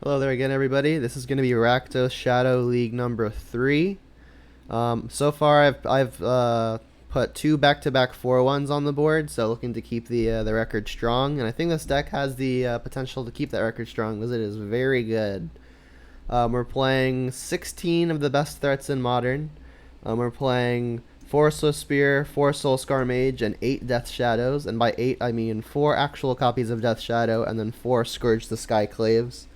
Hello there again, everybody. This is going to be Rakdos Shadow League number 3. So far, I've put 2 back-to-back 4-1s on the board, so looking to keep the record strong. And I think this deck has the potential to keep that record strong, because it is very good. We're playing 16 of the best threats in Modern. We're playing 4 Swift Spear, 4 Soul Scar Mage, and 8 Death Shadows. And by 8, I mean 4 actual copies of Death Shadow, and then 4 Scourge the Sky Claves.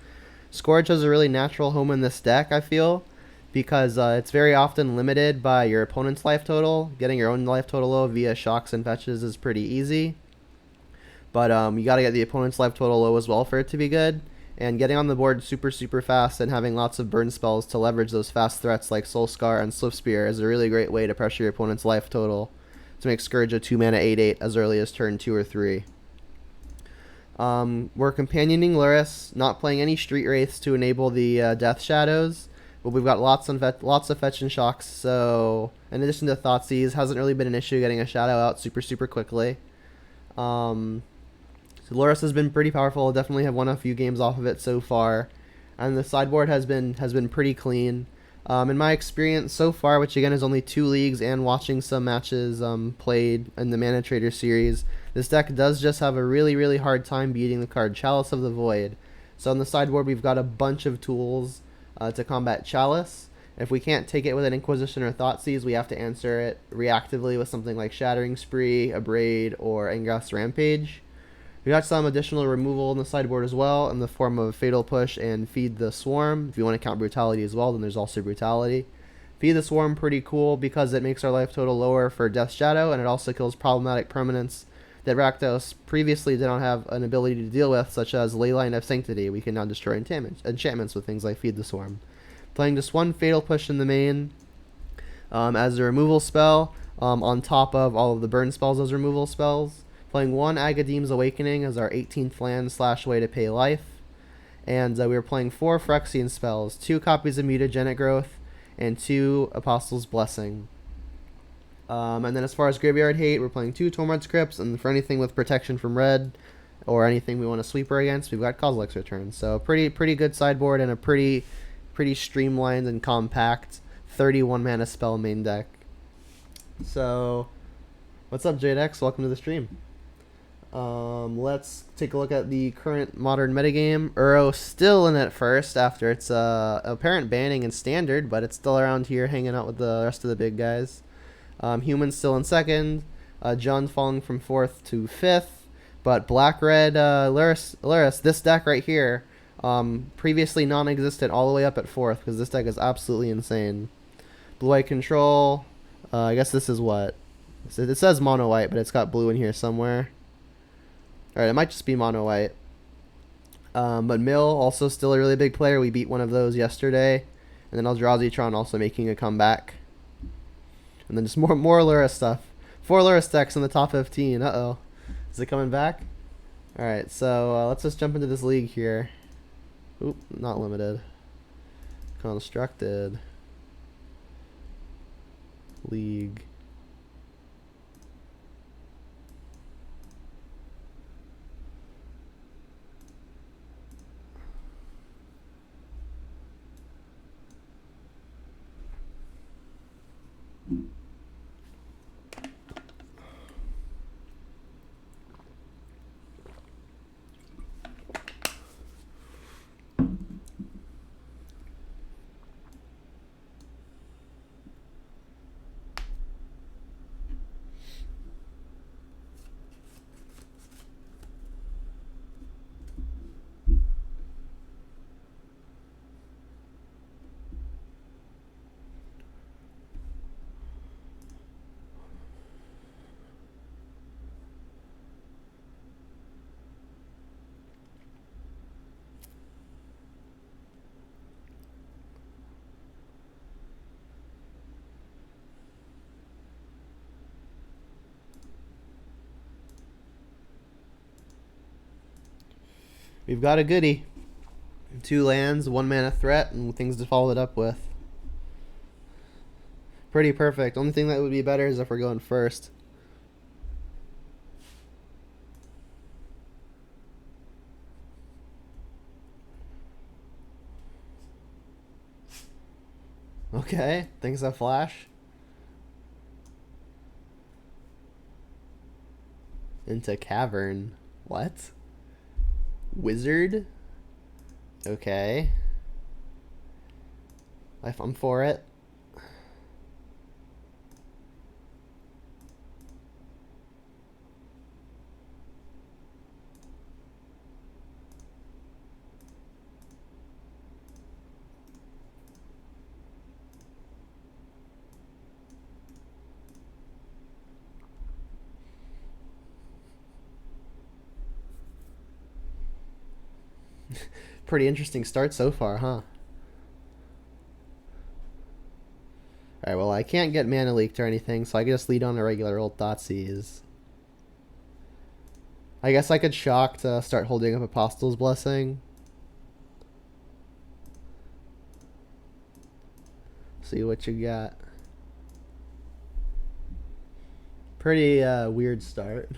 Scourge has a really natural home in this deck, I feel, because it's very often limited by your opponent's life total. Getting your own life total low via shocks and fetches is pretty easy, but you gotta get the opponent's life total low as well for it to be good. And getting on the board super fast and having lots of burn spells to leverage those fast threats like Soul Scar and Swift Spear is a really great way to pressure your opponent's life total to make Scourge a 2-mana 8/8 as early as turn 2 or 3. We're companioning Lurrus, not playing any Street Wraiths to enable the Death Shadows, but we've got lots of fetch and shocks, so in addition to Thoughtseize, hasn't really been an issue getting a Shadow out super quickly. So Lurrus has been pretty powerful. I'll definitely have won a few games off of it so far, and the sideboard has been pretty clean. In my experience so far, which again is only 2 leagues and watching some matches played in the Mana Trader series, this deck does just have a really hard time beating the card Chalice of the Void. So on the sideboard we've got a bunch of tools to combat Chalice. If we can't take it with an Inquisition or Thoughtseize, we have to answer it reactively with something like Shattering Spree, Abrade, or Angrath's Rampage. We got some additional removal on the sideboard as well in the form of Fatal Push and Feed the Swarm. If you want to count Brutality as well, then there's also Brutality. Feed the Swarm, pretty cool because it makes our life total lower for Death Shadow, and it also kills problematic permanents that Rakdos previously did not have an ability to deal with, such as Leyline of Sanctity. We can now destroy enchantments with things like Feed the Swarm. Playing just 1 Fatal Push in the main as a removal spell, on top of all of the burn spells as removal spells. Playing 1 Agadeem's Awakening as our 18th land / way to pay life. And we were playing 4 Phyrexian spells, 2 copies of Mutagenic Growth, and 2 Apostle's Blessing. And then as far as Graveyard Hate, we're playing 2 Tormod's Crypts, and for anything with protection from red, or anything we want to sweeper against, we've got Kozilek's Return. So pretty good sideboard, and a pretty streamlined and compact 31 mana spell main deck. So, what's up, JDX? Welcome to the stream. Let's take a look at the current Modern metagame. Uro still in at first after its apparent banning in Standard, but it's still around here hanging out with the rest of the big guys. Humans still in second. John falling from 4th to 5th. But Black-Red Lurrus, this deck right here, previously non-existent, all the way up at 4th, because this deck is absolutely insane. Blue-White Control, I guess this is what? It says mono-white, but it's got blue in here somewhere. Alright, it might just be mono-white. But Mill, also still a really big player. We beat one of those yesterday. And then Eldrazi also making a comeback. And then just more Lurrus stuff. 4 Lurrus decks in the top 15. Uh-oh. Is it coming back? Alright, so let's just jump into this league here. Oop, not limited. Constructed. League. We've got a goodie. 2 lands, 1 mana threat, and things to follow it up with. Pretty perfect. Only thing that would be better is if we're going first. Okay, things that flash. Into cavern. What? Wizard? Okay. I'm for it. Pretty interesting start so far, huh? Alright, well, I can't get mana leaked or anything, so I can just lead on a regular old Thoughtseize. I guess I could shock to start holding up Apostle's Blessing. See what you got. Pretty weird start.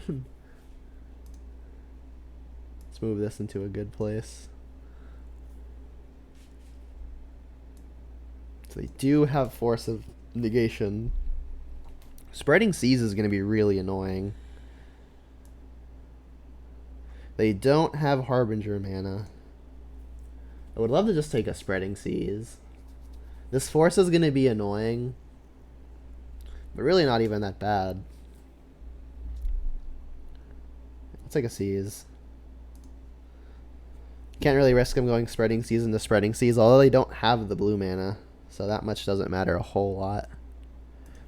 Let's move this into a good place. So they do have Force of Negation. Spreading Seas is going to be really annoying. They don't have Harbinger mana. I would love to just take a Spreading Seas. This Force is going to be annoying, but really not even that bad. I'll take a Seas. Can't really risk them going Spreading Seas into Spreading Seas, although they don't have the blue mana, so that much doesn't matter a whole lot.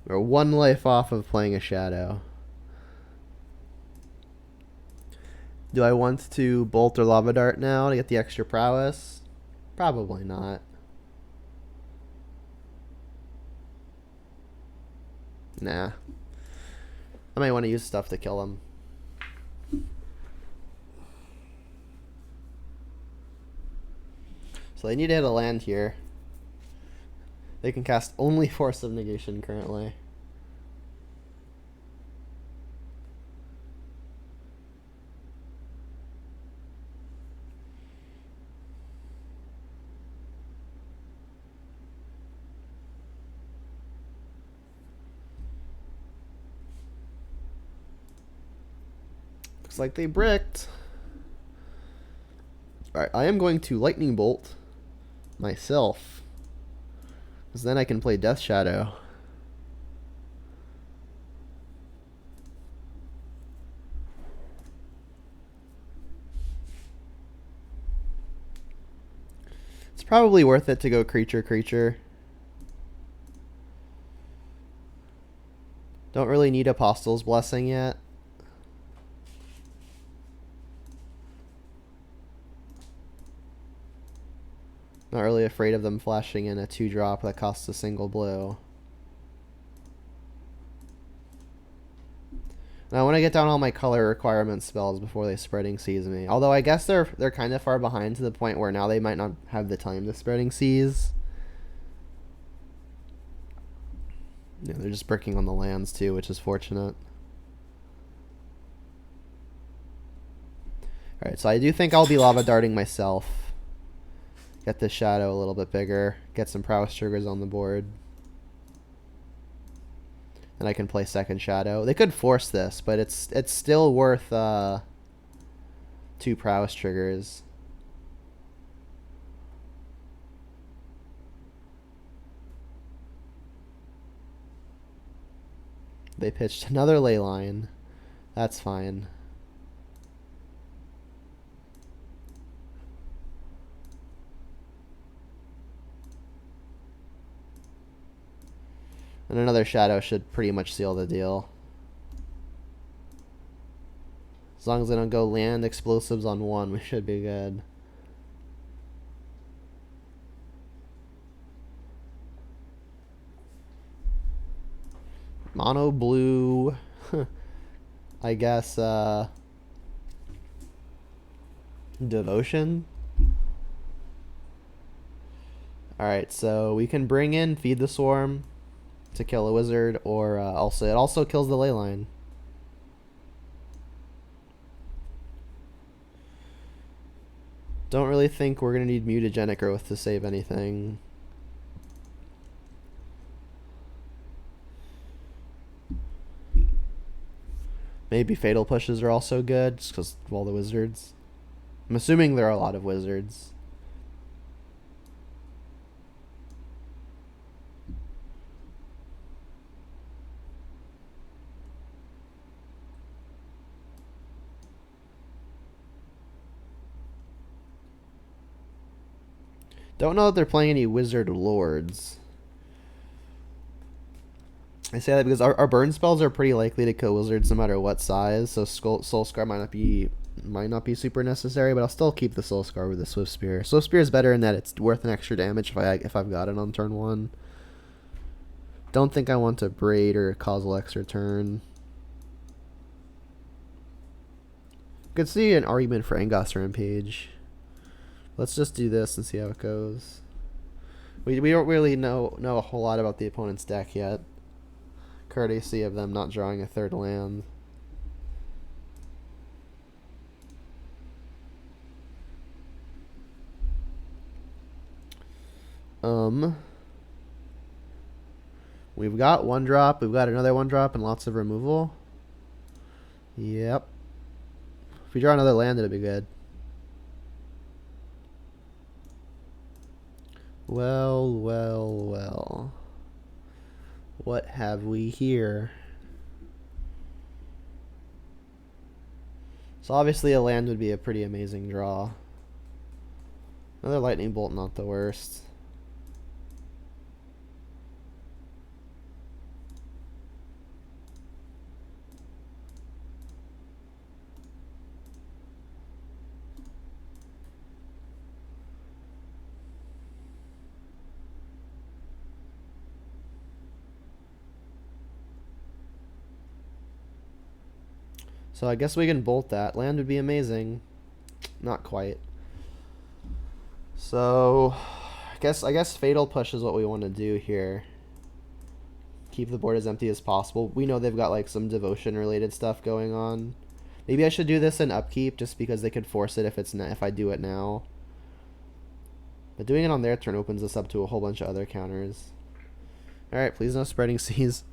We're one life off of playing a Shadow. Do I want to Bolt or Lava Dart now to get the extra prowess? Probably not. Nah. I might want to use stuff to kill him. So they need to hit a land here. They can cast only Force of Negation currently. Looks like they bricked. Alright, I am going to Lightning Bolt myself, because then I can play Death Shadow. It's probably worth it to go creature. Don't really need Apostle's Blessing yet. Not really afraid of them flashing in a 2-drop that costs a single blue. And I want to get down all my color requirement spells before they Spreading Seas me. Although I guess they're kind of far behind to the point where now they might not have the time to Spreading Seas. Yeah, they're just bricking on the lands too, which is fortunate. Alright, so I do think I'll be Lava Darting myself. Get this Shadow a little bit bigger. Get some prowess triggers on the board. And I can play second Shadow. They could force this, but it's still worth 2 prowess triggers. They pitched another Leyline. That's fine. And another Shadow should pretty much seal the deal. As long as they don't go land explosives on 1, we should be good. Mono blue. I guess Devotion. Alright, so we can bring in Feed the Swarm to kill a wizard, or it also kills the Leyline. Don't really think we're gonna need Mutagenic Growth to save anything. Maybe fatal pushes are also good, just because of all the wizards. I'm assuming there are a lot of wizards. Don't know if they're playing any wizard lords. I say that because our burn spells are pretty likely to kill wizards no matter what size, so Soul Scar might not be super necessary, but I'll still keep the Soul Scar with the Swift Spear. Swift Spear is better in that it's worth an extra damage if I've got it on turn 1. Don't think I want to braid or causal extra turn. Could see an argument for Angoss Rampage. Let's just do this and see how it goes. We don't really know a whole lot about the opponent's deck yet. Courtesy of them not drawing a third land. We've got 1-drop, we've got another 1-drop, and lots of removal. Yep. If we draw another land, it'll be good. Well, well, well. What have we here? So obviously a land would be a pretty amazing draw. Another lightning bolt, not the worst. So I guess we can bolt that. Land would be amazing. Not quite. So I guess Fatal Push is what we want to do here. Keep the board as empty as possible. We know they've got like some devotion related stuff going on. Maybe I should do this in upkeep just because they could force it if I do it now. But doing it on their turn opens us up to a whole bunch of other counters. Alright, please no Spreading Seas.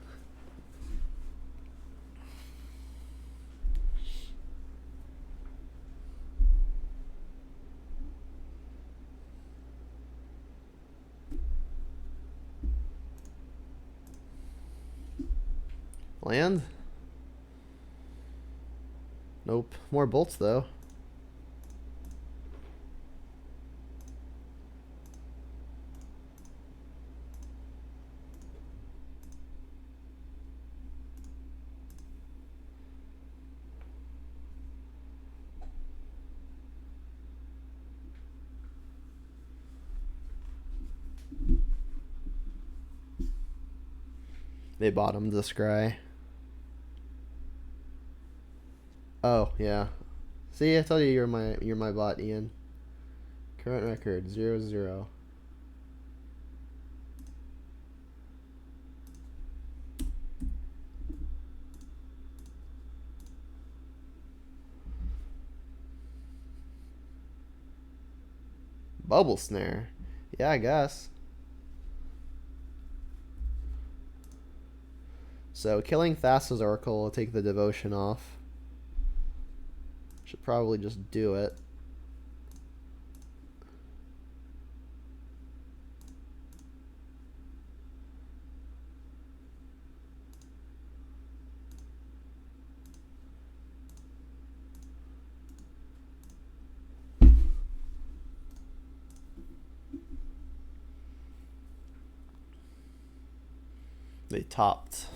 Land? Nope. More bolts, though. They bottomed the scry. Oh, yeah. See, I told you you're my bot, Ian. Current record 0-0. Bubble Snare. Yeah, I guess. So killing Thassa's Oracle will take the devotion off. Should probably just do it. They topped.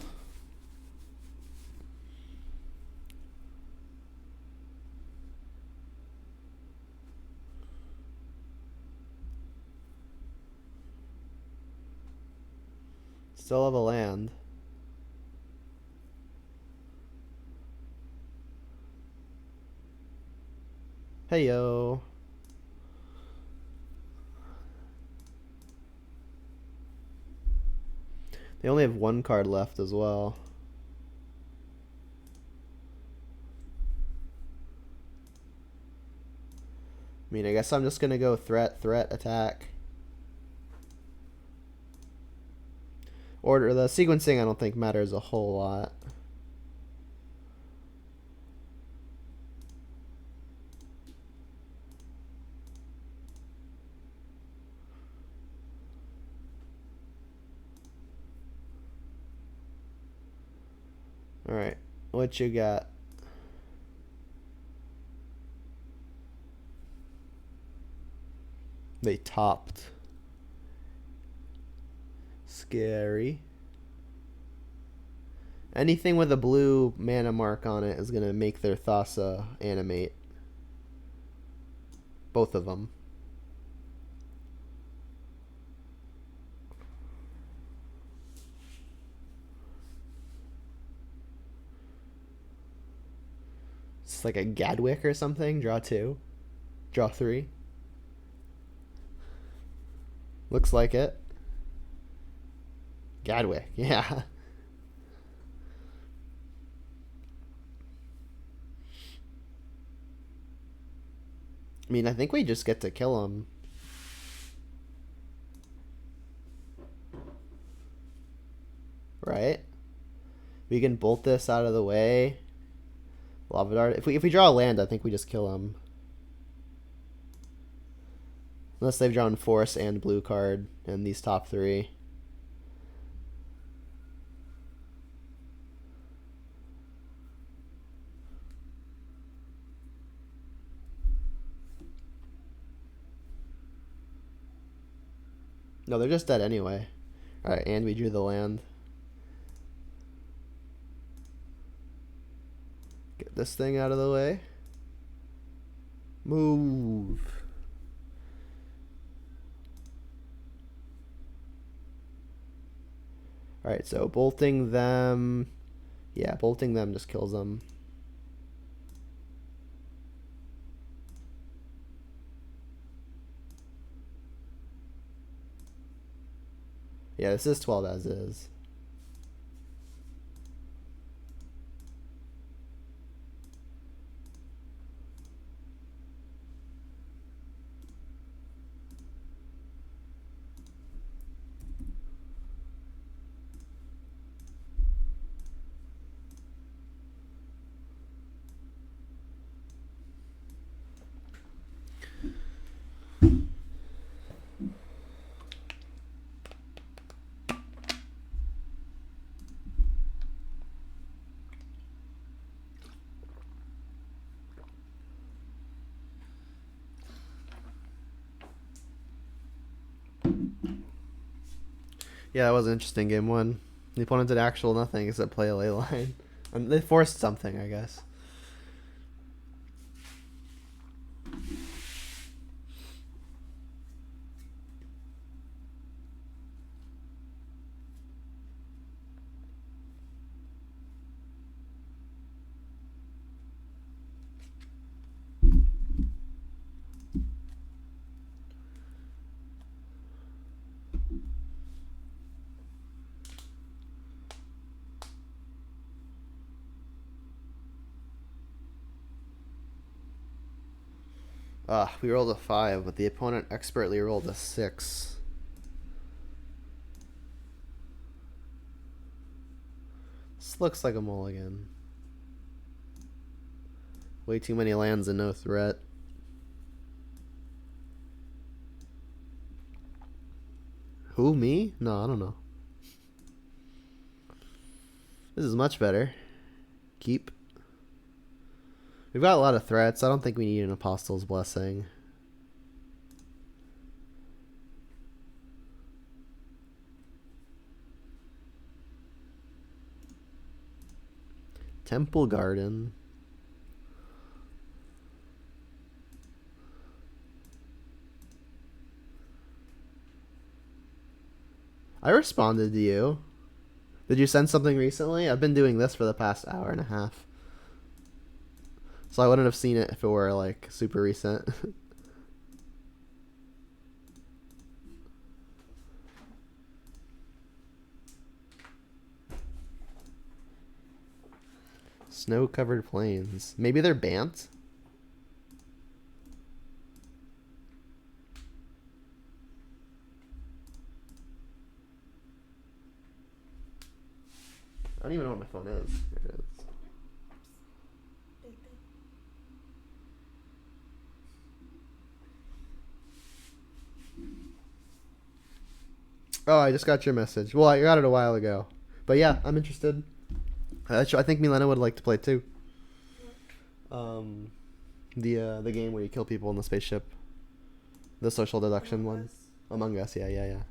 Still have a land. Hey yo. They only have 1 card left as well. I mean, I guess I'm just gonna go threat, attack. Order, the sequencing I don't think matters a whole lot. What you got? They topped. Scary. Anything with a blue mana mark on it is going to make their Thassa animate. Both of them. It's like a Gadwick or something. Draw 2. Draw 3. Looks like it. Gadwick, yeah. I mean, I think we just get to kill him. Right? We can bolt this out of the way. Lava Dart. If we draw a land, I think we just kill him. Unless they've drawn Force and blue card in these top 3. No, they're just dead anyway. Alright, and we drew the land. Get this thing out of the way. Move. Alright, so bolting them. Yeah, bolting them just kills them. Yeah, this is 12 as is. Yeah, that was an interesting game 1. The opponent did actual nothing except play a ley line. And they forced something, I guess. We rolled a 5, but the opponent expertly rolled a 6. This looks like a mulligan. Way too many lands and no threat. Who, me? No, I don't know. This is much better. Keep. We've got a lot of threats. I don't think we need an Apostle's Blessing. Temple Garden. I responded to you. Did you send something recently? I've been doing this for the past hour and a half. So I wouldn't have seen it if it were like super recent. Snow-covered plains. Maybe they're Bant? I don't even know what my phone is. There it is. Oh, I just got your message. Well, I got it a while ago. But yeah, I'm interested. I think Milena would like to play too. What? The game where you kill people in the spaceship. The social deduction Among one. Us. Among Us, yeah.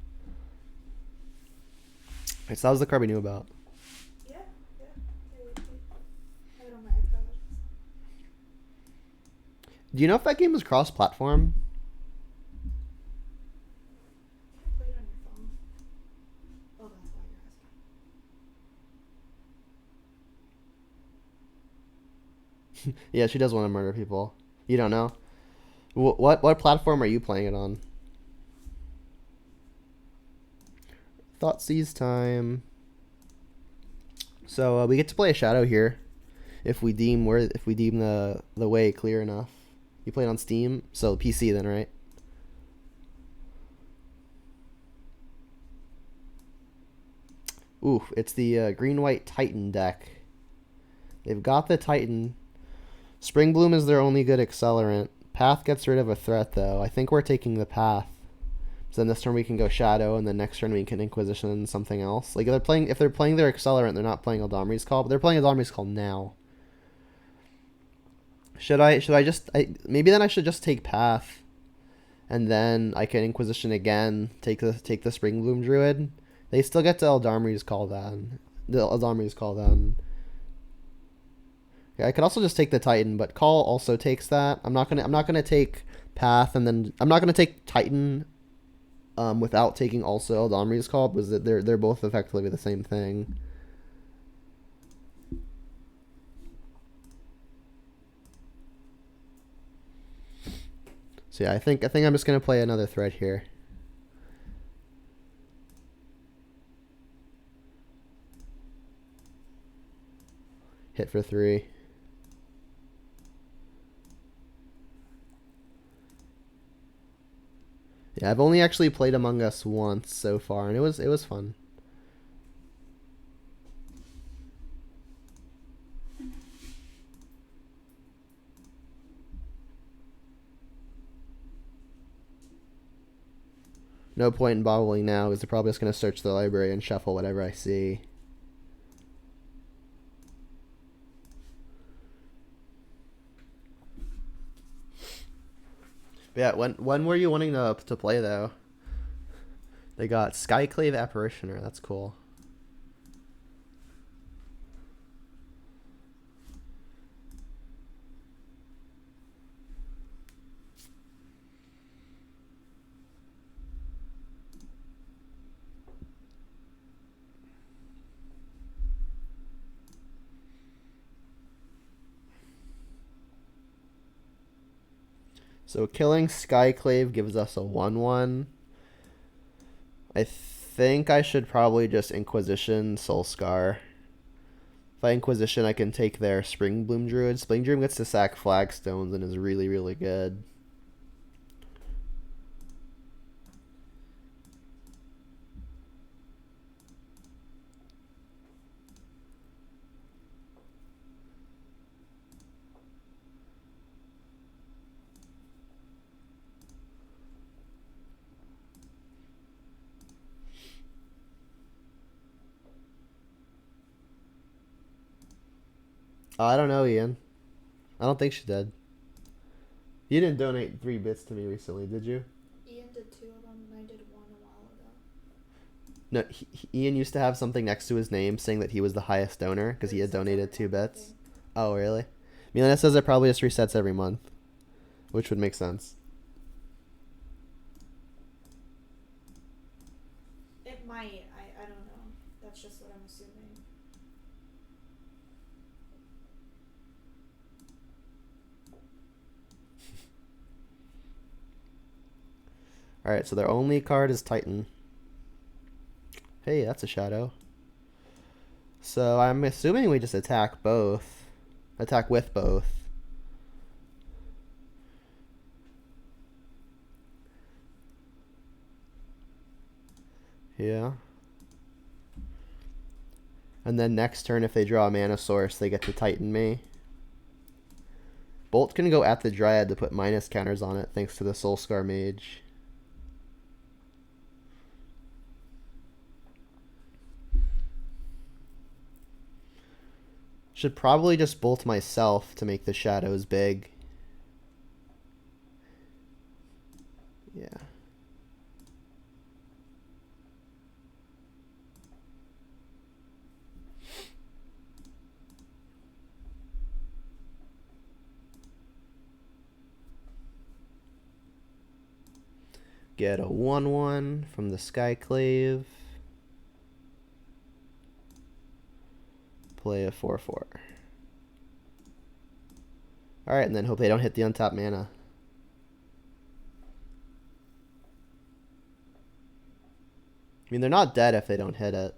Right, so that was the card we knew about. Yeah. I have it on my iPad. Do you know if that game is cross-platform? You can play it on your phone. Oh, that's why you're asking. Yeah, she does want to murder people. You don't know? What platform are you playing it on? Thoughtseize time. So we get to play a shadow here, if we deem the way clear enough. You play it on Steam, so PC then, right? Ooh, it's the green-white Titan deck. They've got the Titan. Spring Bloom is their only good accelerant. Path gets rid of a threat, though. I think we're taking the Path. So then this turn we can go Shadow, and then next turn we can Inquisition something else. Like if they're playing their accelerant, they're not playing Eldamri's Call, but they're playing Eldamri's Call now. Maybe then I should just take Path, and then I can Inquisition again. Take the Spring Bloom Druid. They still get to Eldamri's Call then. Yeah, I could also just take the Titan, but Call also takes that. I'm not gonna take Path, and then I'm not gonna take Titan without taking also Eldamri's Call, because they're both effectively the same thing. So yeah, I think I'm just gonna play another threat here. Hit for 3. Yeah, I've only actually played Among Us once so far, and it was fun. No point in bobbling now, because they're probably just going to search the library and shuffle whatever I see. But yeah, when were you wanting to play, though? They got Skyclave Apparitioner. That's cool. So killing Skyclave gives us a 1/1. I think I should probably just Inquisition Soulscar. If I Inquisition, I can take their Spring Bloom Druid. Spring Bloom gets to sack Flagstones and is really, really good. I don't know, Ian. I don't think she did. You didn't donate 3 bits to me recently, did you? Ian did 2 of them, and I did 1 a while ago. No, Ian used to have something next to his name saying that he was the highest donor because he had donated 2 bits. Oh, really? Milena says it probably just resets every month, which would make sense. It might. I don't know. That's just what I'm assuming. Alright, so their only card is Titan. Hey, that's a shadow. So I'm assuming we just attack both. Attack with both. Yeah. And then next turn, if they draw a mana source, they get to Titan me. Bolt can go at the Dryad to put minus counters on it, thanks to the Soulscar Mage. Should probably just bolt myself to make the shadows big. Yeah. Get a 1/1 from the Skyclave. Play a 4/4. Alright, and then hope they don't hit the untapped mana. I mean, they're not dead if they don't hit it.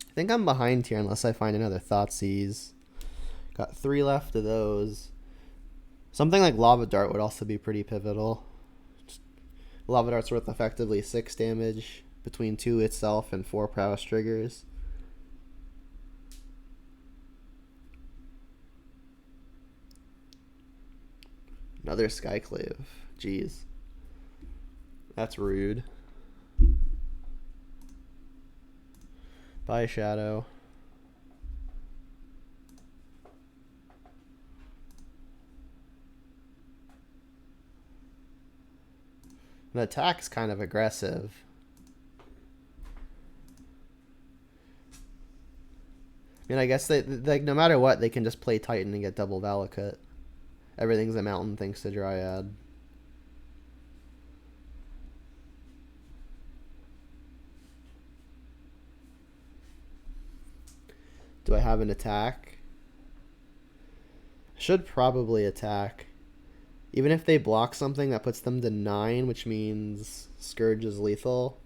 I think I'm behind here unless I find another Thoughtseize. Got 3 left of those. Something like Lava Dart would also be pretty pivotal. Lava Dart's worth effectively 6 damage between 2 itself and 4 prowess triggers. Another Skyclave. Jeez. That's rude. Bye, Shadow. The attack's kind of aggressive. I mean, I guess they, like, no matter what, they can just play Titan and get double Valakut. Everything's a mountain thanks to Dryad. Do I have an attack? Should probably attack. Even if they block something, that puts them to 9, which means Scourge is lethal.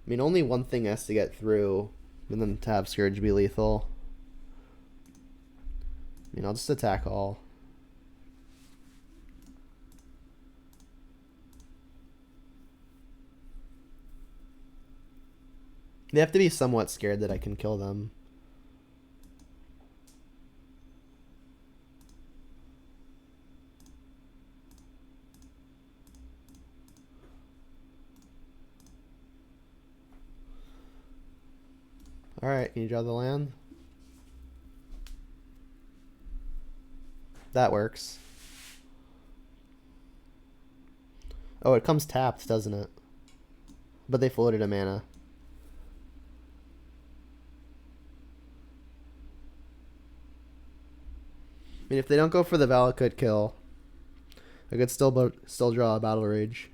I mean, only one thing has to get through, and then to have Scourge be lethal. I mean, I'll just attack all. They have to be somewhat scared that I can kill them. Alright, can you draw the land? That works. Oh, it comes tapped, doesn't it? But they floated a mana. I mean, if they don't go for the Valakut kill, I could still draw a Battle Rage.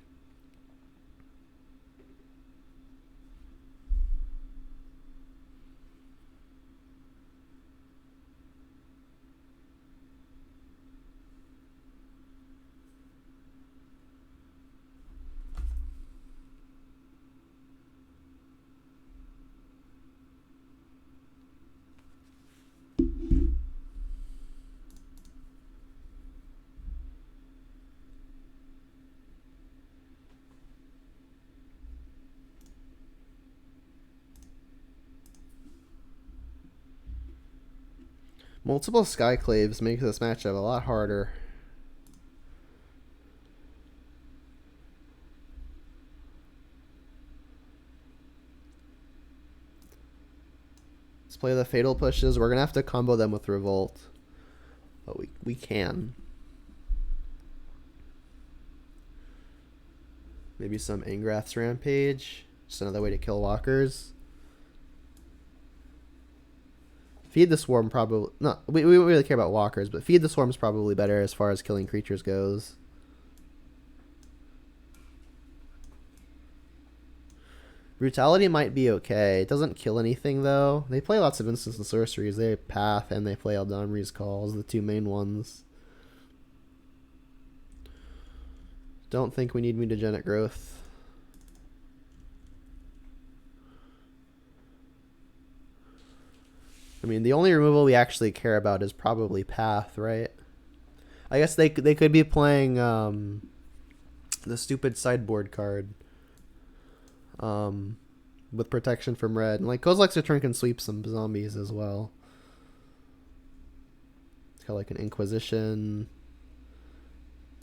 Multiple Skyclaves makes this matchup a lot harder. Let's play the Fatal Pushes. We're going to have to combo them with Revolt. But we can. Maybe some Angrath's Rampage. Just another way to kill walkers. Feed the Swarm probably... No, we don't really care about walkers, but Feed the Swarm is probably better as far as killing creatures goes. Brutality might be okay. It doesn't kill anything, though. They play lots of instants and sorceries. They have Path, and they play Eldamri's Calls, the two main ones. Don't think we need Mutagenic Growth. I mean, the only removal we actually care about is probably Path, right? I guess they could be playing the stupid sideboard card. With protection from red. And like Kozilek's Return can sweep some zombies as well. It's got like an Inquisition.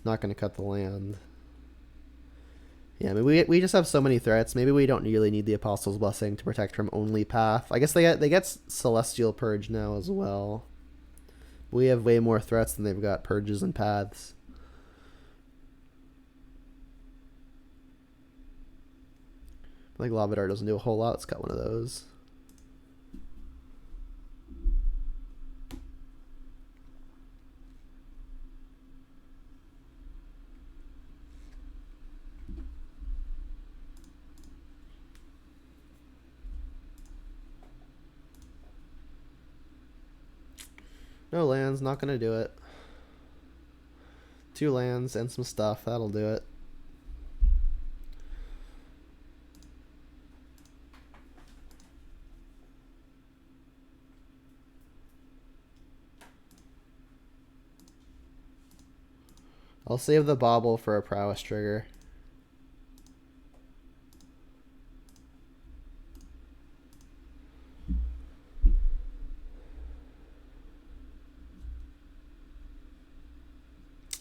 Not gonna cut the land. Yeah, I mean we just have so many threats. Maybe we don't really need the Apostle's Blessing to protect from only Path. I guess they get Celestial Purge now as well. We have way more threats than they've got purges and paths. Like Lavadar doesn't do a whole lot. It's got one of those. No lands, not gonna do it. 2 lands and some stuff, that'll do it. I'll save the Bauble for a prowess trigger.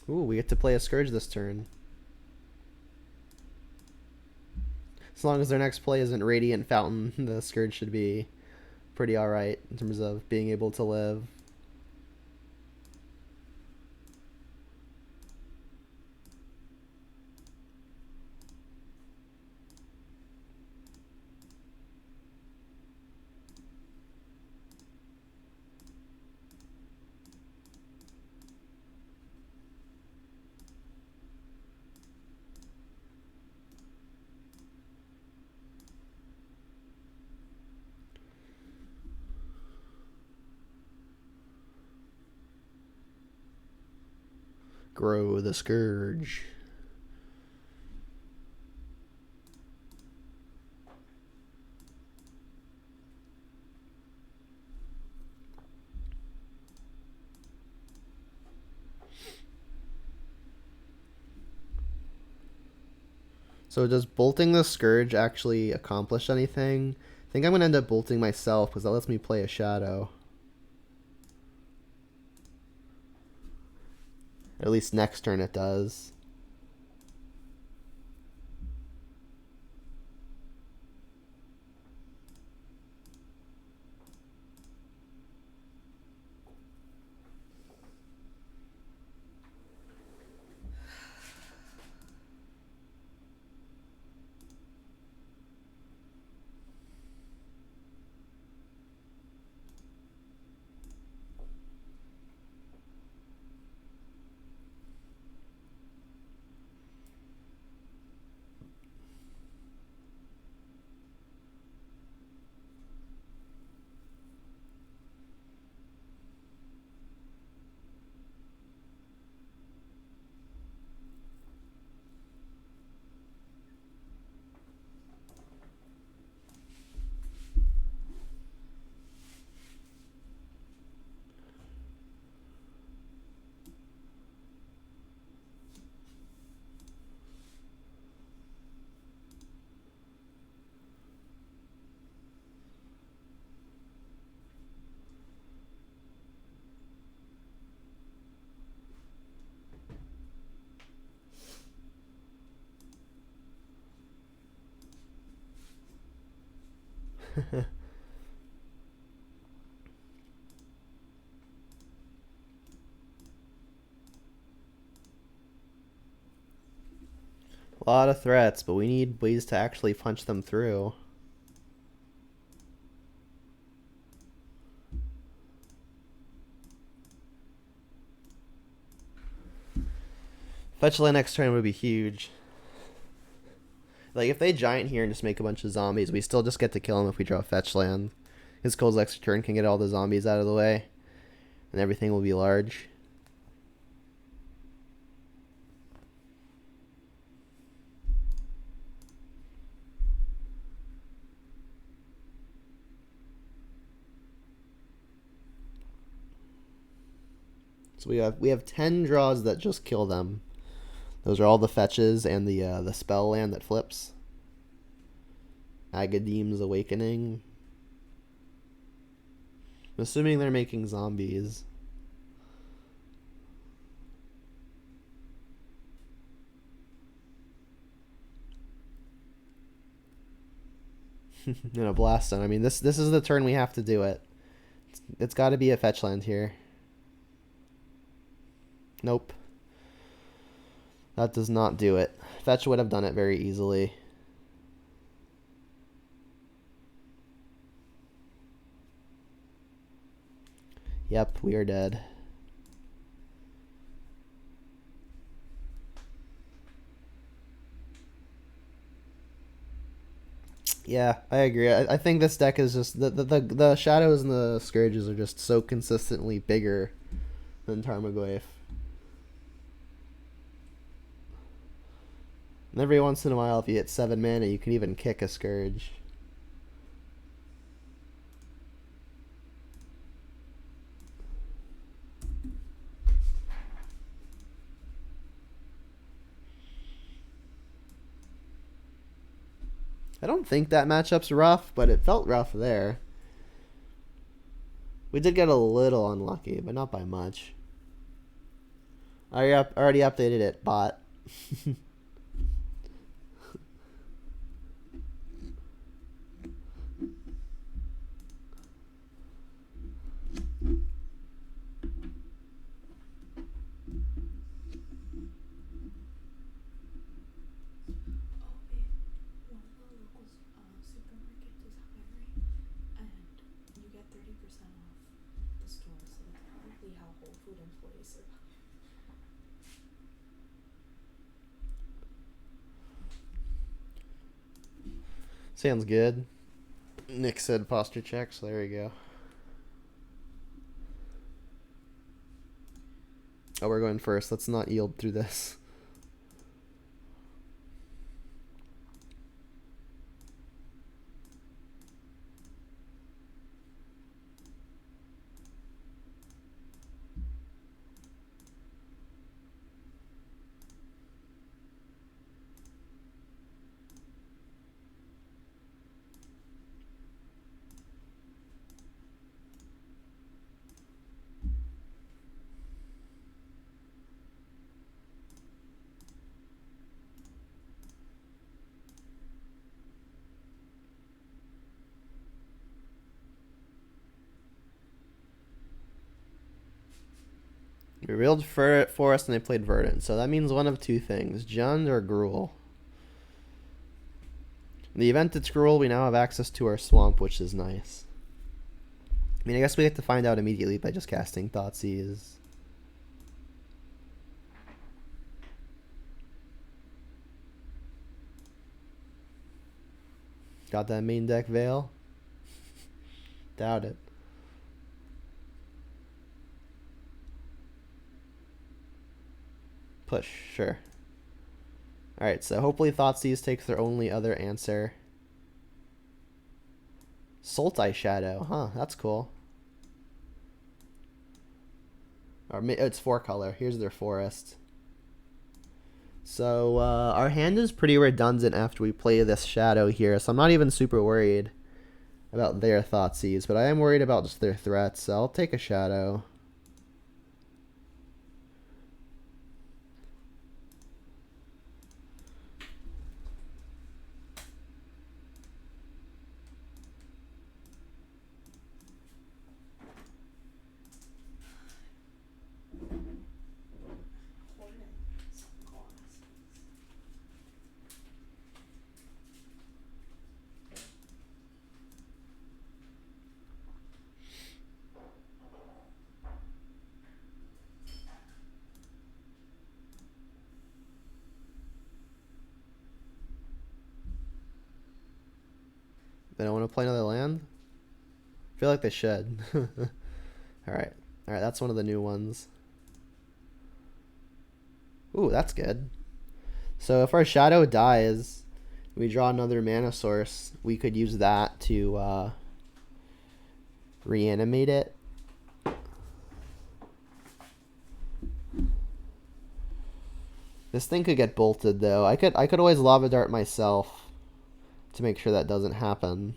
Ooh, we get to play a Scourge this turn. As long as their next play isn't Radiant Fountain, the Scourge should be pretty alright in terms of being able to live. Grow the Scourge. So does bolting the Scourge actually accomplish anything? I think I'm going to end up bolting myself because that lets me play a Shadow. At least next turn it does. A lot of threats, but we need ways to actually punch them through. Fetch land next turn would be huge. Like, if they giant here and just make a bunch of zombies, we still just get to kill them if we draw a fetch land. His Kozilek's turn can get all the zombies out of the way, and everything will be large. So we have 10 draws that just kill them. Those are all the fetches and the spell land that flips. Agadeem's Awakening. I'm assuming they're making zombies. And a blast zone. I mean, this is the turn we have to do it. It's got to be a fetch land here. Nope. That does not do it. Fetch would have done it very easily. Yep, we are dead. Yeah, I agree. I think this deck is just the shadows and the scourges are just so consistently bigger than Tarmogoyf. And every once in a while, if you hit 7 mana, you can even kick a scourge. I don't think that matchup's rough, but it felt rough there. We did get a little unlucky, but not by much. I already updated it, bot. Sounds good. Nick said posture check, so there we go. Oh, we're going first. Let's not yield through this. We revealed Forest and they played Verdant, so that means one of two things: Jund or Gruul. In the event it's Gruul, we now have access to our swamp, which is nice. I mean, I guess we have to find out immediately by just casting Thoughtseize. Got that main deck Veil? Doubt it. Push, sure. Alright, so hopefully Thoughtseize takes their only other answer. Sultai Shadow, huh, that's cool. Or it's 4-color, here's their forest. So, our hand is pretty redundant after we play this Shadow here, so I'm not even super worried about their Thoughtseize, but I am worried about just their threats, so I'll take a Shadow. They don't want to play another land? I feel like they should. Alright. Alright, that's one of the new ones. Ooh, that's good. So if our shadow dies, we draw another mana source, we could use that to reanimate it. This thing could get bolted though. I could always lava dart myself to make sure that doesn't happen.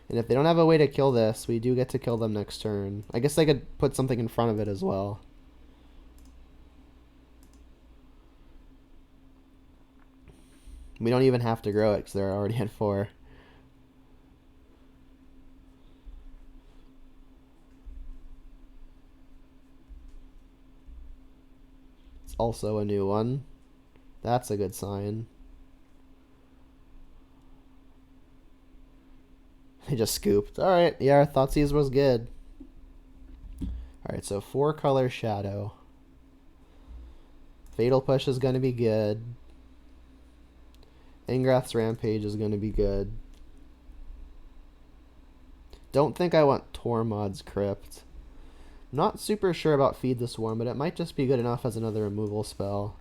And if they don't have a way to kill this, we do get to kill them next turn. I guess I could put something in front of it as well. We don't even have to grow it because they're already at 4. It's also a new one. That's a good sign. They just scooped. Alright, yeah, Thoughtseize was good. Alright, so 4-color shadow. Fatal Push is going to be good. Ingrath's Rampage is going to be good. Don't think I want Tormod's Crypt. Not super sure about Feed the Swarm, but it might just be good enough as another removal spell.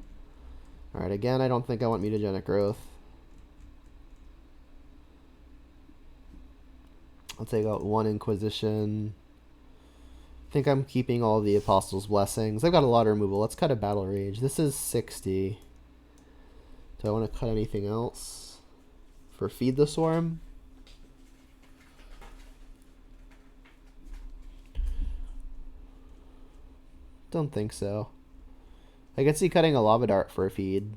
Alright, again, I don't think I want Mutagenic Growth. I'll take out 1 Inquisition. I think I'm keeping all the Apostles' Blessings. I've got a lot of removal. Let's cut a Battle Rage. This is 60. Do I want to cut anything else for Feed the Swarm? Don't think so. I could see cutting a Lava Dart for a feed.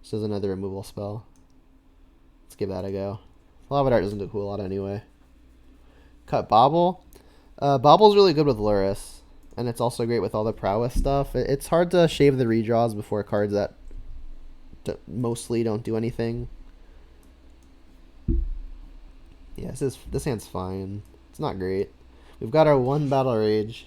This is another removal spell. Let's give that a go. Lava Dart doesn't do a whole lot anyway. Cut Bobble. Bobble's really good with Luris. And it's also great with all the prowess stuff. It's hard to shave the redraws before cards that mostly don't do anything. Yeah, this hand's fine. It's not great. We've got our 1 Battle Rage.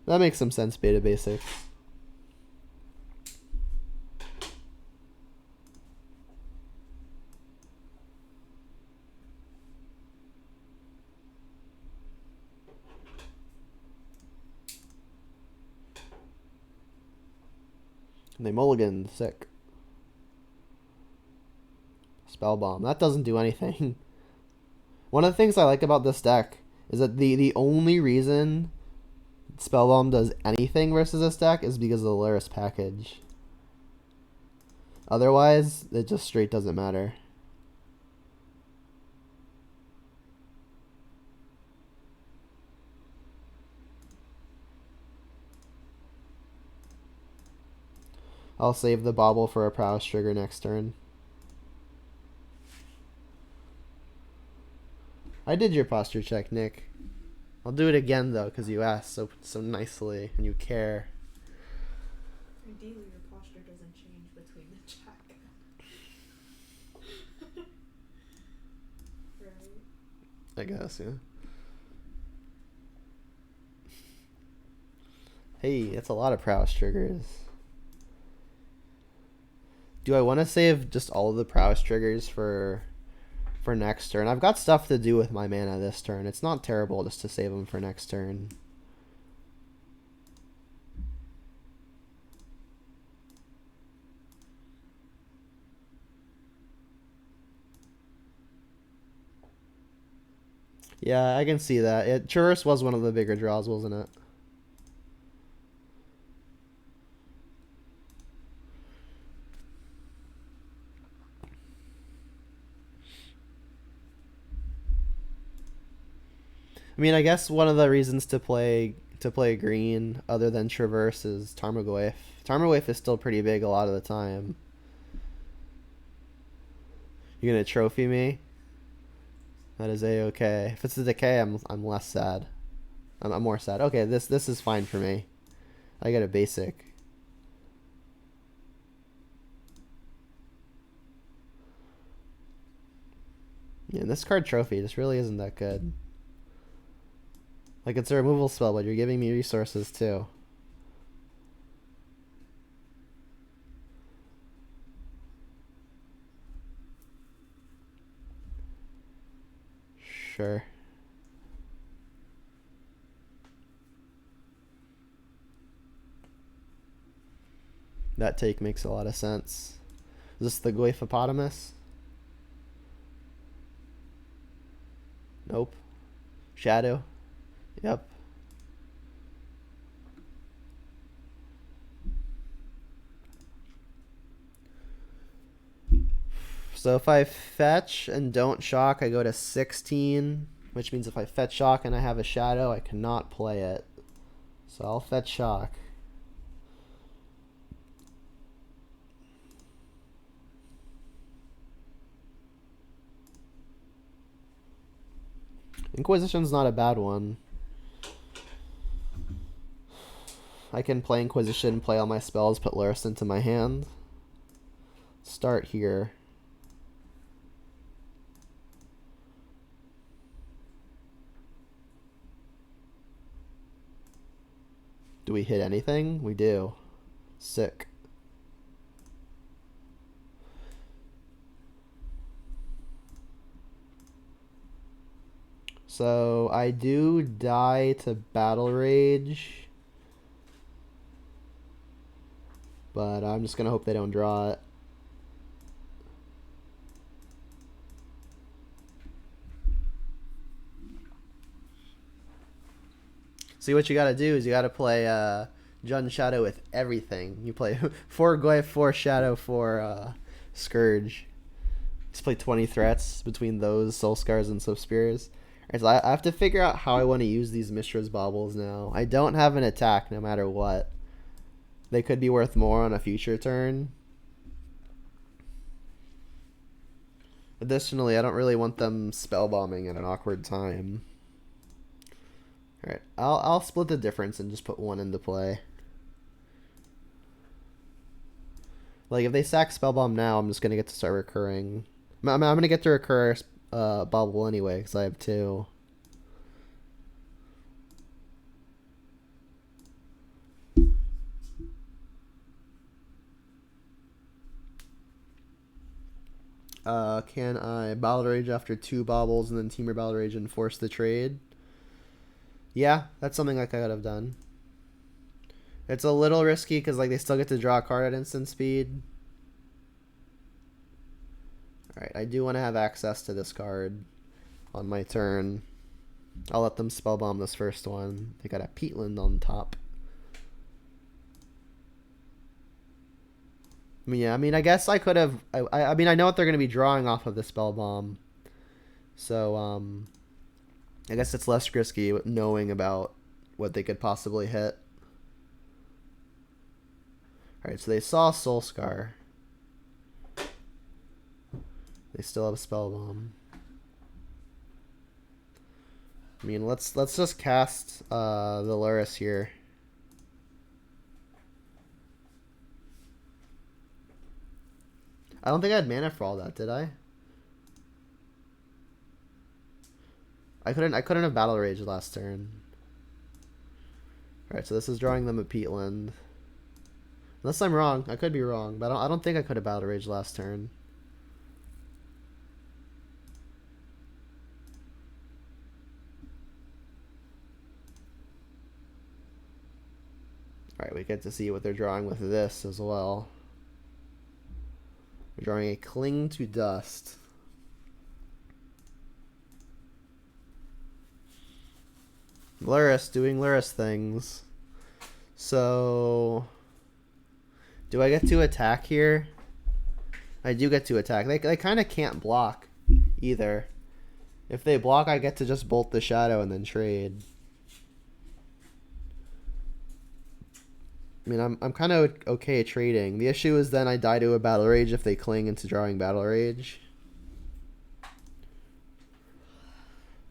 That makes some sense, Beta Basics. And they mulligan, sick. Spell Bomb. That doesn't do anything. One of the things I like about this deck is that the only reason Spell Bomb does anything versus this deck is because of the Luris package. Otherwise, it just straight doesn't matter. I'll save the Bobble for a Prowess trigger next turn. I did your posture check, Nick. I'll do it again though, because you asked so nicely and you care. Ideally, your posture doesn't change between the check. Right? I guess, yeah. Hey, that's a lot of prowess triggers. Do I want to save just all of the prowess triggers for next turn? I've got stuff to do with my mana this turn. It's not terrible just to save them for next turn. Yeah, I can see that. Churus was one of the bigger draws, wasn't it? I mean, I guess one of the reasons to play green other than Traverse is Tarmogoyf. Tarmogoyf is still pretty big a lot of the time. You're gonna trophy me? That is a-okay. If it's a decay, I'm less sad. I'm more sad. Okay, this is fine for me. I get a basic. Yeah, and this card trophy just really isn't that good. Like, it's a removal spell, but you're giving me resources too. Sure. That take makes a lot of sense. Is this the Goyphopotamus? Nope. Shadow? Yep. So if I fetch and don't shock, I go to 16, which means if I fetch shock and I have a shadow, I cannot play it. So I'll fetch shock. Inquisition's not a bad one. I can play Inquisition, play all my spells, put Luris into my hand. Start here. Do we hit anything? We do. Sick. So I do die to Battle Rage, but I'm just gonna hope they don't draw it. See, what you gotta do is you gotta play Jund Shadow with everything. You play 4 Goyf, 4 Shadow, 4 Scourge. Just play 20 threats between those Soul Scars and Swift Spears. Right, so I have to figure out how I want to use these Mishra's Baubles now. I don't have an attack no matter what. They could be worth more on a future turn. Additionally, I don't really want them spellbombing at an awkward time. Alright, I'll split the difference and just put one into play. Like, if they sack Spellbomb now, I'm just going to get to start recurring. I'm going to get to recur Bauble anyway, because I have 2. Can I Battle Rage after 2 Baubles and then Teamer Battle Rage and force the trade? Yeah, that's something like I could have done. It's a little risky because like they still get to draw a card at instant speed. Alright, I do want to have access to this card on my turn. I'll let them spellbomb this first one. They got a Peatland on top. I mean, I guess I could have. I mean, I know what they're going to be drawing off of the spellbomb, so I guess it's less risky knowing about what they could possibly hit. All right, so they saw Soul Scar. They still have a spellbomb. I mean, let's just cast the Luris here. I don't think I had mana for all that, did I? I couldn't have Battle Rage last turn. Alright, so this is drawing them a Peatland. Unless I'm wrong. I could be wrong, but I don't think I could have Battle Rage last turn. Alright, we get to see what they're drawing with this as well. We're drawing a Cling to Dust. Luris doing Luris things. So, do I get to attack here? I do get to attack. They kind of can't block either. If they block, I get to just bolt the shadow and then trade. I mean, I'm kind of okay trading. The issue is then I die to a battle rage if they cling into drawing battle rage.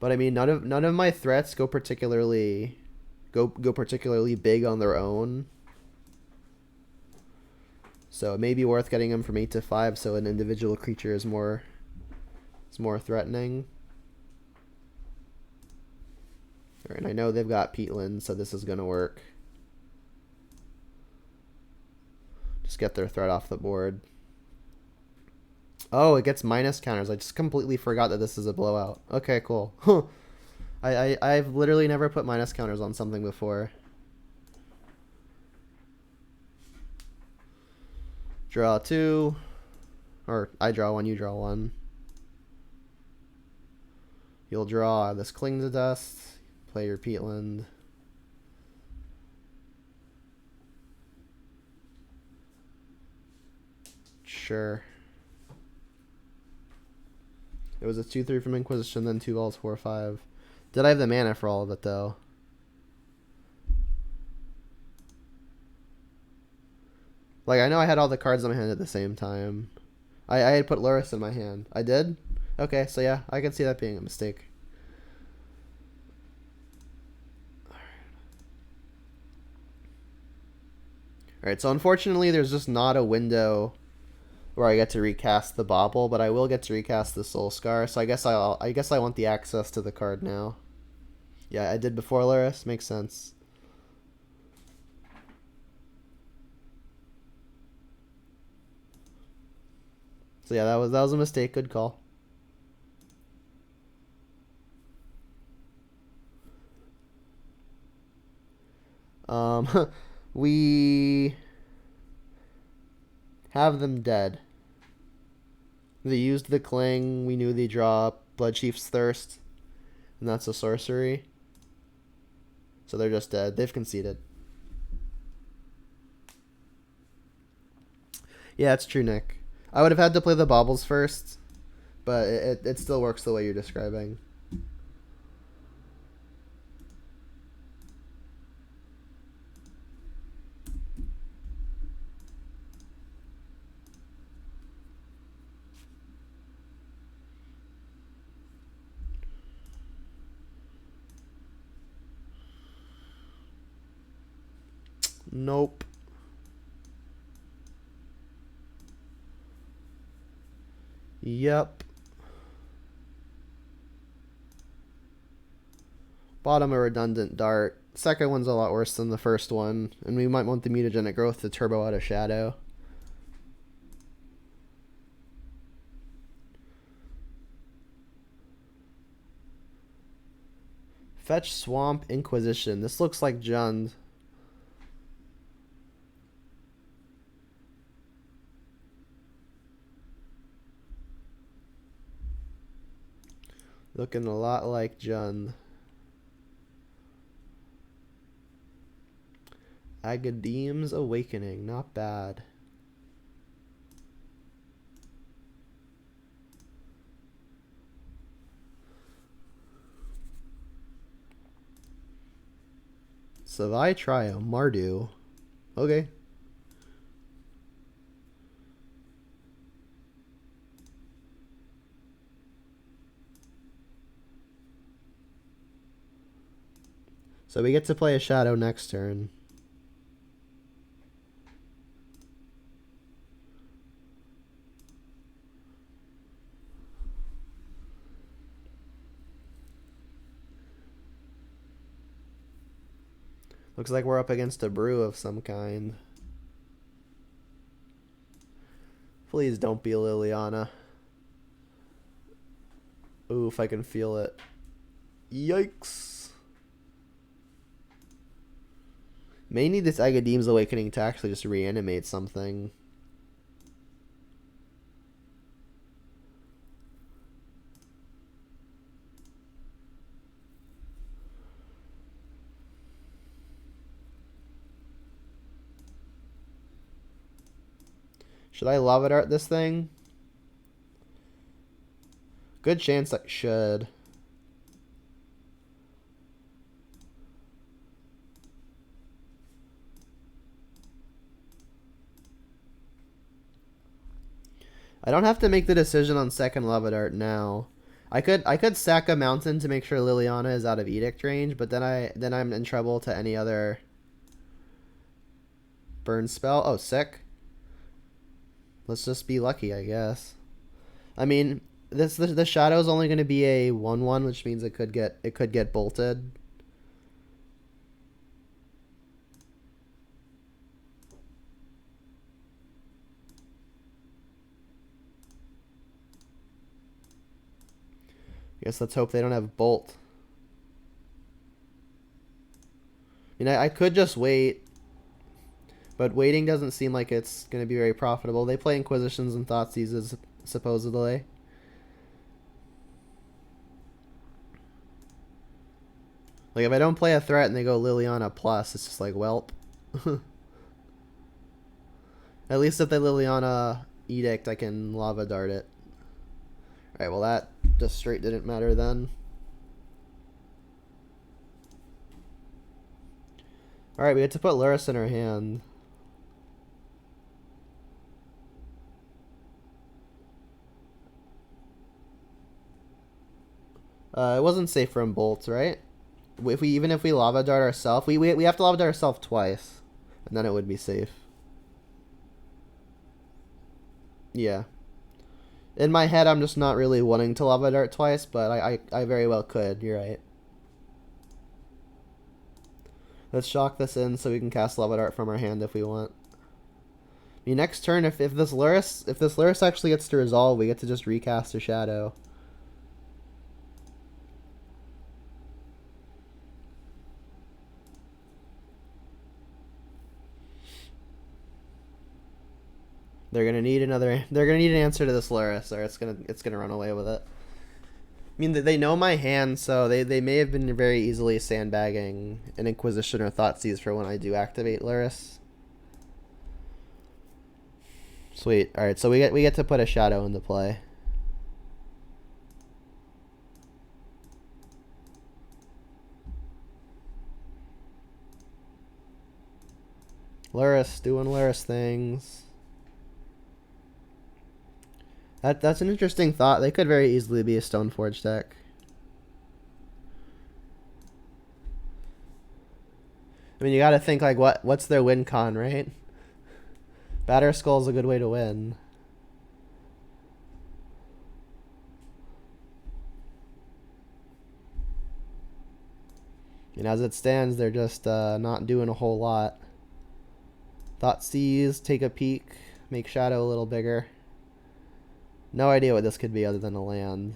But I mean, none of my threats go particularly big on their own. So it may be worth getting them from 8 to 5 so an individual creature is more threatening. Alright, I know they've got peatland, so this is gonna work. Just get their threat off the board. Oh, it gets minus counters. I just completely forgot that this is a blowout. Okay, cool. I've literally never put minus counters on something before. Draw 2. Or I draw 1, you draw 1. You'll draw this Cling to Dust. Play your peatland. Sure. It was a 2/3 from Inquisition, then 2 balls, 4/5. Did I have the mana for all of it though? Like I know I had all the cards in my hand at the same time. I had put Luris in my hand. I did? Okay, so yeah, I can see that being a mistake. Alright, so unfortunately there's just not a window where I get to recast the Bauble, but I will get to recast the Soul Scar, so I guess I want the access to the card now. Yeah, I did before Luris, makes sense. So yeah, that was a mistake, good call. We have them dead. They used the Cling, we knew they draw Bloodchief's Thirst, and that's a sorcery. So they're just dead. They've conceded. Yeah, it's true, Nick. I would have had to play the Baubles first, but it still works the way you're describing. Nope. Yep. Bottom a redundant dart. Second one's a lot worse than the first one, and we might want the mutagenic growth to turbo out a shadow. Fetch Swamp Inquisition. This looks like Jund. Looking a lot like Jund. Agadeem's Awakening, not bad. Savai Trio, Mardu. Okay. So we get to play a shadow next turn. Looks like we're up against a brew of some kind. Please don't be Liliana. Oof, I can feel it. Yikes. May need this Agadeem's Awakening to actually just reanimate something. Should I love it art this thing? Good chance I should. I don't have to make the decision on second Lava Dart now. I could sack a mountain to make sure Liliana is out of Edict range, but then I'm in trouble to any other burn spell. Oh, sick. Let's just be lucky, I guess. I mean, the shadow is only going to be a 1/1, which means it could get bolted. I guess let's hope they don't have bolt. I mean, I could just wait, but waiting doesn't seem like it's going to be very profitable. They play Inquisitions and Thoughtseizes, supposedly. Like, if I don't play a threat and they go Liliana plus, it's just like, welp. At least if they Liliana Edict, I can Lava Dart it. Alright, well that just straight didn't matter then. Alright, we had to put Luris in her hand. It wasn't safe from bolts, right? Even if we Lava Dart ourselves, we have to Lava Dart ourselves twice. And then it would be safe. Yeah. In my head, I'm just not really wanting to Lava Dart twice, but I very well could. You're right. Let's shock this in so we can cast Lava Dart from our hand if we want. I mean, next turn, if this Luris actually gets to resolve, we get to just recast a shadow. They're gonna need an answer to this Luris, or it's gonna run away with it. I mean, they know my hand, so they may have been very easily sandbagging an Inquisition or Thoughtseize for when I do activate Luris. Sweet. All right, so we get to put a shadow into play. Luris doing Luris things. That's an interesting thought. They could very easily be a Stoneforge deck. I mean, you got to think like what's their win con, right? Batterskull's a good way to win. And as it stands, they're just not doing a whole lot. Thoughtseize, take a peek, make shadow a little bigger. No idea what this could be other than a land.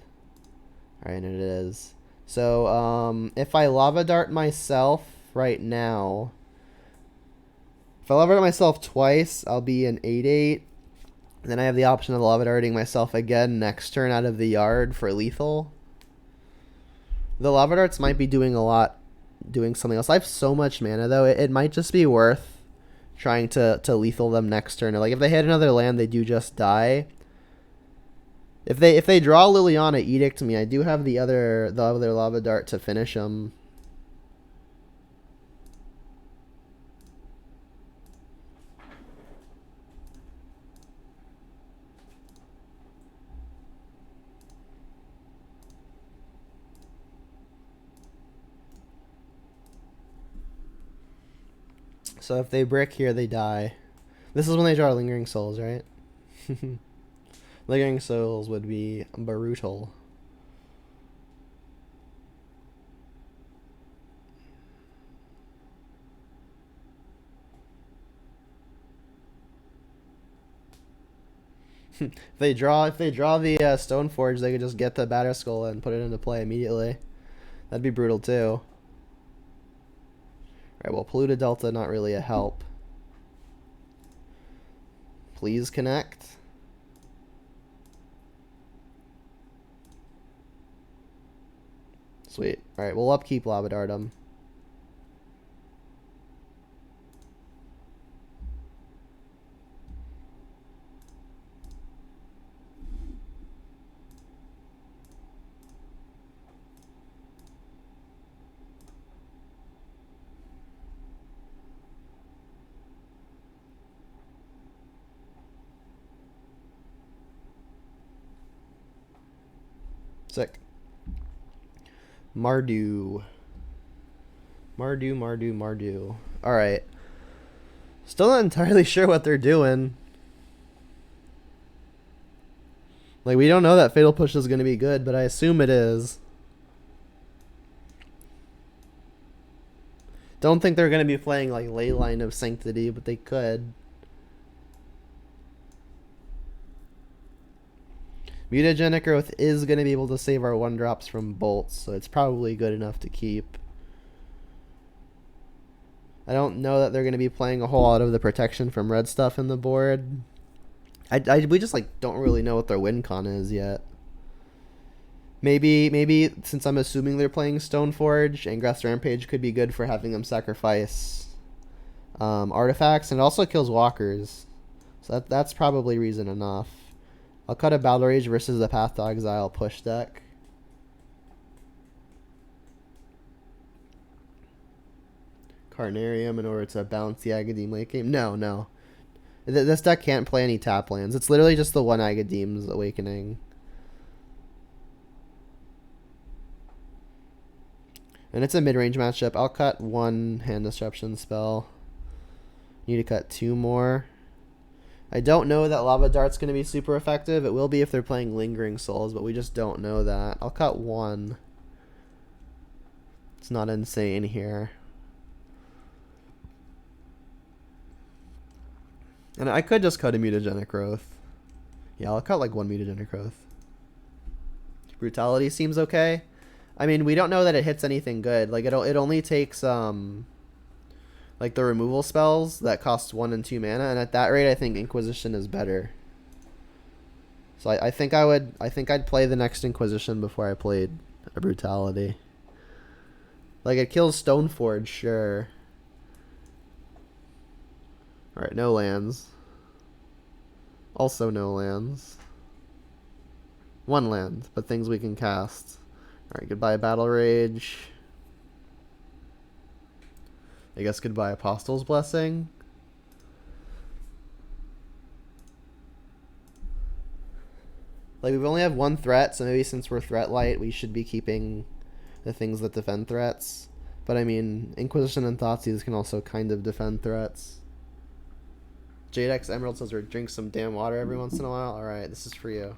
Alright, and it is. So, if I Lava Dart myself right now, if I Lava Dart myself twice, I'll be an 8/8. Then I have the option of Lava Darting myself again next turn out of the yard for lethal. The Lava Darts might be doing something else. I have so much mana, though. It might just be worth trying to lethal them next turn. Like, if they hit another land, they do just die. If they draw Liliana Edict me, I do have the other Lava Dart to finish them. So if they brick here, they die. This is when they draw Lingering Souls, right? Lingering Souls would be brutal. If they draw the Stoneforge, they could just get the Batterskull and put it into play immediately. That'd be brutal too. Alright, well, Polluted Delta, not really a help. Please connect. Sweet. Alright, we'll upkeep Lava Dart him. Sick. Mardu. Mardu. Alright. Still not entirely sure what they're doing. Like, we don't know that Fatal Push is going to be good, but I assume it is. Don't think they're going to be playing, like, Leyline of Sanctity, but they could. Mutagenic Growth is going to be able to save our 1-drops from bolts, so it's probably good enough to keep. I don't know that they're going to be playing a whole lot of the protection from red stuff in the board. We just, like, don't really know what their win con is yet. Maybe since I'm assuming they're playing Stoneforge, Ingress Rampage could be good for having them sacrifice artifacts, and it also kills walkers. So that's probably reason enough. I'll cut a Battle Rage versus the Path to Exile push deck. Carnarium in order to balance the Agademe late game. No. This deck can't play any tap lands. It's literally just the one Agademe's Awakening. And it's a mid-range matchup. I'll cut 1 Hand Disruption spell. Need to cut 2 more. I don't know that Lava Dart's going to be super effective. It will be if they're playing Lingering Souls, but we just don't know that. I'll cut 1. It's not insane here. And I could just cut a Mutagenic Growth. Yeah, I'll cut like 1 Mutagenic Growth. Brutality seems okay. I mean, we don't know that it hits anything good. Like, it only takes like the removal spells that cost 1 and 2 mana, and at that rate I think Inquisition is better. So I think I'd play the next Inquisition before I played a Brutality. Like, it kills Stoneforge, sure. Alright, no lands. Also no lands. 1 land, but things we can cast. Alright, goodbye Battle Rage. I guess goodbye Apostle's Blessing. Like, we only have 1 threat, so maybe since we're threat light, we should be keeping the things that defend threats. But I mean, Inquisition and Thoughtseize can also kind of defend threats. Jadex Emerald says, drink some damn water every once in a while. Alright, this is for you.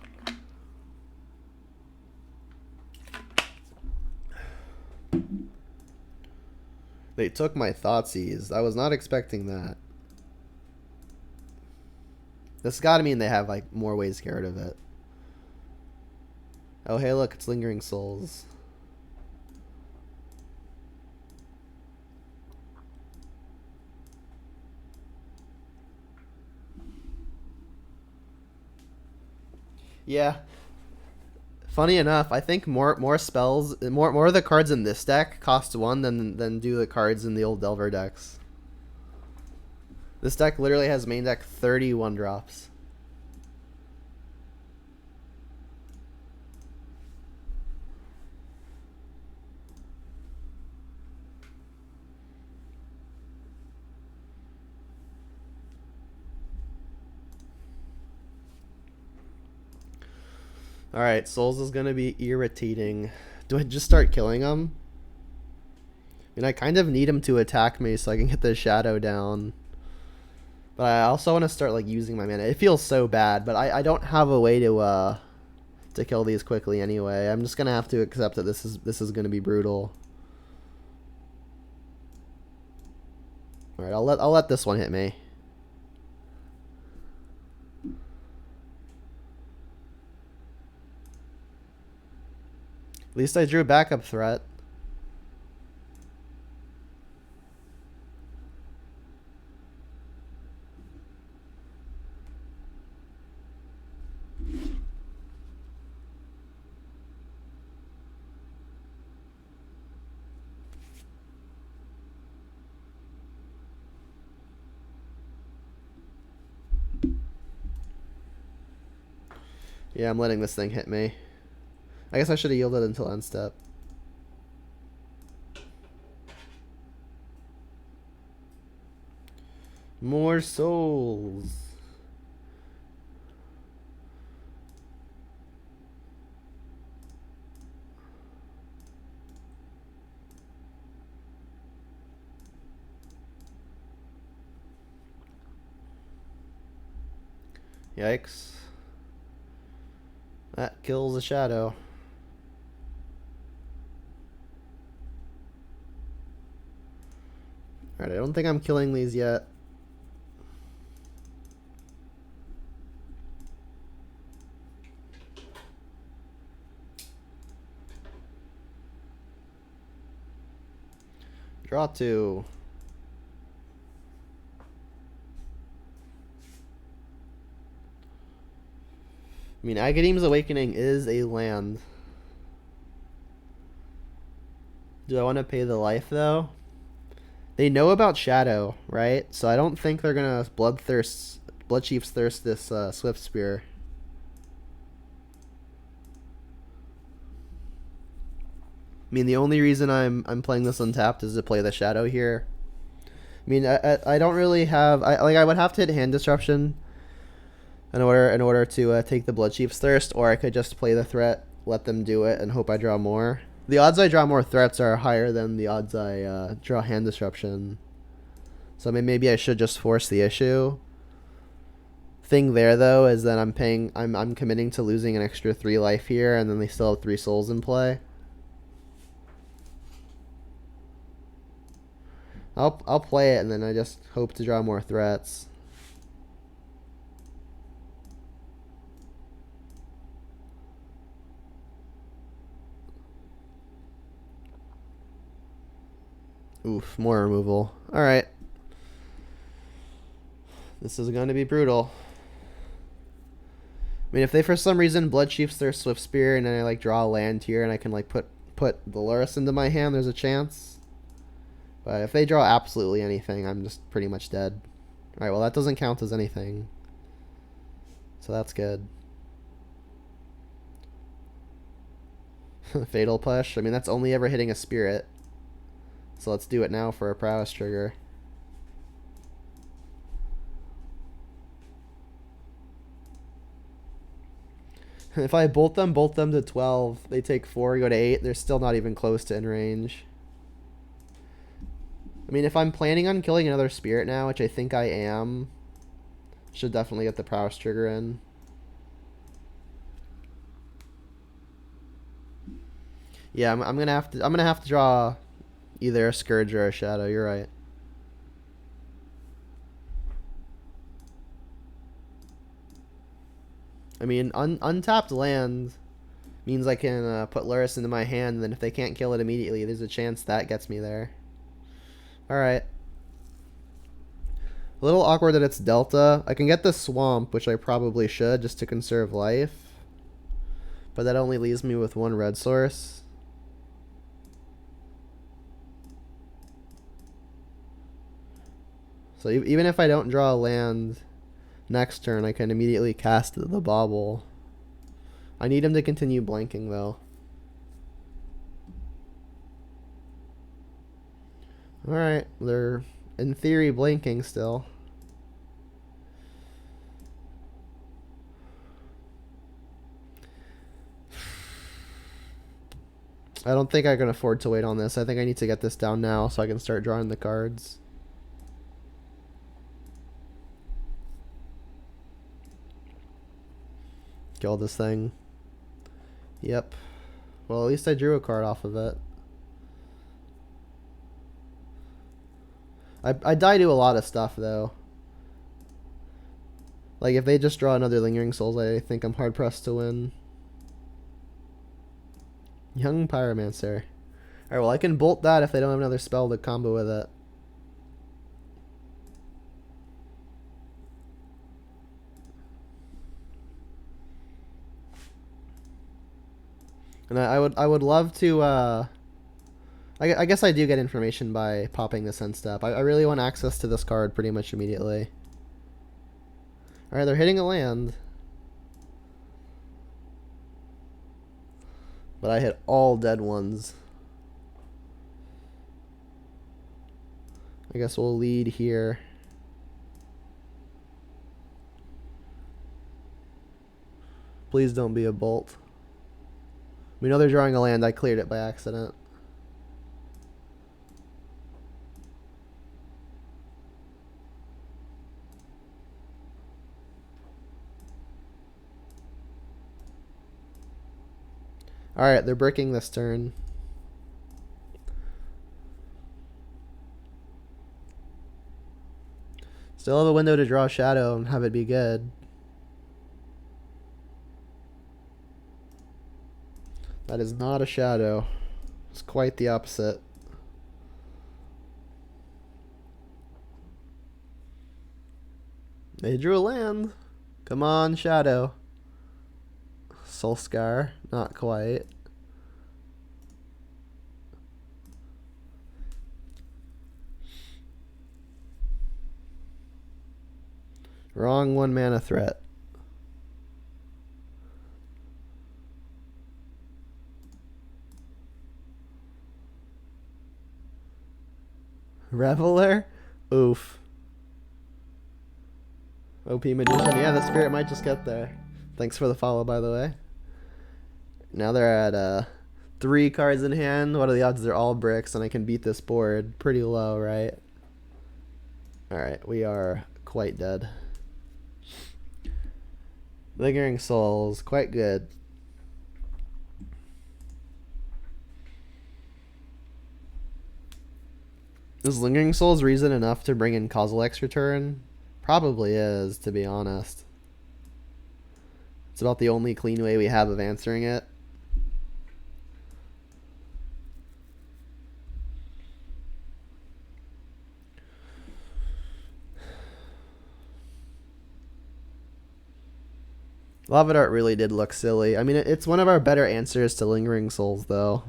They took my Thoughtseize. I was not expecting that. This gotta mean they have, like, more ways to get rid of it. Oh, hey, look, it's Lingering Souls. Yeah. Funny enough, I think more spells, more of the cards in this deck cost 1 than do the cards in the old Delver decks. This deck literally has main deck 31 drops. Alright, Souls is gonna be irritating. Do I just start killing him? I mean, I kind of need him to attack me so I can get the shadow down. But I also want to start, like, using my mana. It feels so bad, but I don't have a way to kill these quickly anyway. I'm just gonna have to accept that this is gonna be brutal. Alright, I'll let this one hit me. At least I drew a backup threat. Yeah, I'm letting this thing hit me. I guess I should have yielded until end step. More souls. Yikes. That kills a shadow. Alright, I don't think I'm killing these yet. Draw 2. I mean, Agadeem's Awakening is a land. Do I want to pay the life, though? They know about Shadow, right? So I don't think they're going to Blood Chief's Thirst this Swift Spear. I mean, the only reason I'm playing this untapped is to play the Shadow here. I mean, I don't really have... I would have to hit Hand Disruption in order to take the Blood Chief's Thirst, or I could just play the threat, let them do it, and hope I draw more. The odds I draw more threats are higher than the odds I draw Hand Disruption. So I mean, maybe I should just force the issue. Thing there though is that I'm committing to losing an extra 3 life here, and then they still have 3 souls in play. I'll play it, and then I just hope to draw more threats. Oof, more removal. Alright. This is going to be brutal. I mean, if they for some reason Blood Chiefs their Swift Spear, and then I like draw a land here, and I can like put the Lurrus into my hand, there's a chance. But if they draw absolutely anything, I'm just pretty much dead. Alright, well that doesn't count as anything. So that's good. Fatal Push. I mean, that's only ever hitting a spirit. So let's do it now for a prowess trigger. If I bolt them to 12, they take 4, go to 8. They're still not even close to in range. I mean, if I'm planning on killing another spirit now, which I think I am, should definitely get the prowess trigger in. Yeah, I'm gonna have to draw either a Scourge or a Shadow. You're right. I mean, untapped land means I can put Lurrus into my hand, and then if they can't kill it immediately, there's a chance that gets me there. Alright. A little awkward that it's Delta. I can get the Swamp, which I probably should, just to conserve life. But that only leaves me with 1 red source. So even if I don't draw a land next turn, I can immediately cast the Bauble. I need him to continue blanking, though. Alright, they're in theory blanking still. I don't think I can afford to wait on this. I think I need to get this down now so I can start drawing the cards. Kill this thing. Yep. Well, at least I drew a card off of it. I die to a lot of stuff, though. Like, if they just draw another Lingering Souls, I think I'm hard-pressed to win. Young Pyromancer. Alright, well, I can bolt that if they don't have another spell to combo with it. And I would love to, I guess I do get information by popping this end step. I really want access to this card pretty much immediately. Alright, they're hitting a land. But I hit all dead ones. I guess we'll lead here. Please don't be a bolt. We know they're drawing a land. I cleared it by accident. Alright, they're bricking this turn. Still have a window to draw a shadow and have it be good. That is not a shadow. It's quite the opposite. They drew a land. Come on, shadow. Soulscar, not quite. Wrong 1 mana threat. Reveler? Oof. OP Magician. Yeah, the spirit might just get there. Thanks for the follow, by the way. Now they're at 3 cards in hand. What are the odds they're all bricks and I can beat this board? Pretty low, right? Alright, we are quite dead. Lingering Souls, quite good. Is Lingering Souls reason enough to bring in Kozilek's return? Probably is, to be honest. It's about the only clean way we have of answering it. Lava Dart really did look silly. I mean, it's one of our better answers to Lingering Souls, though.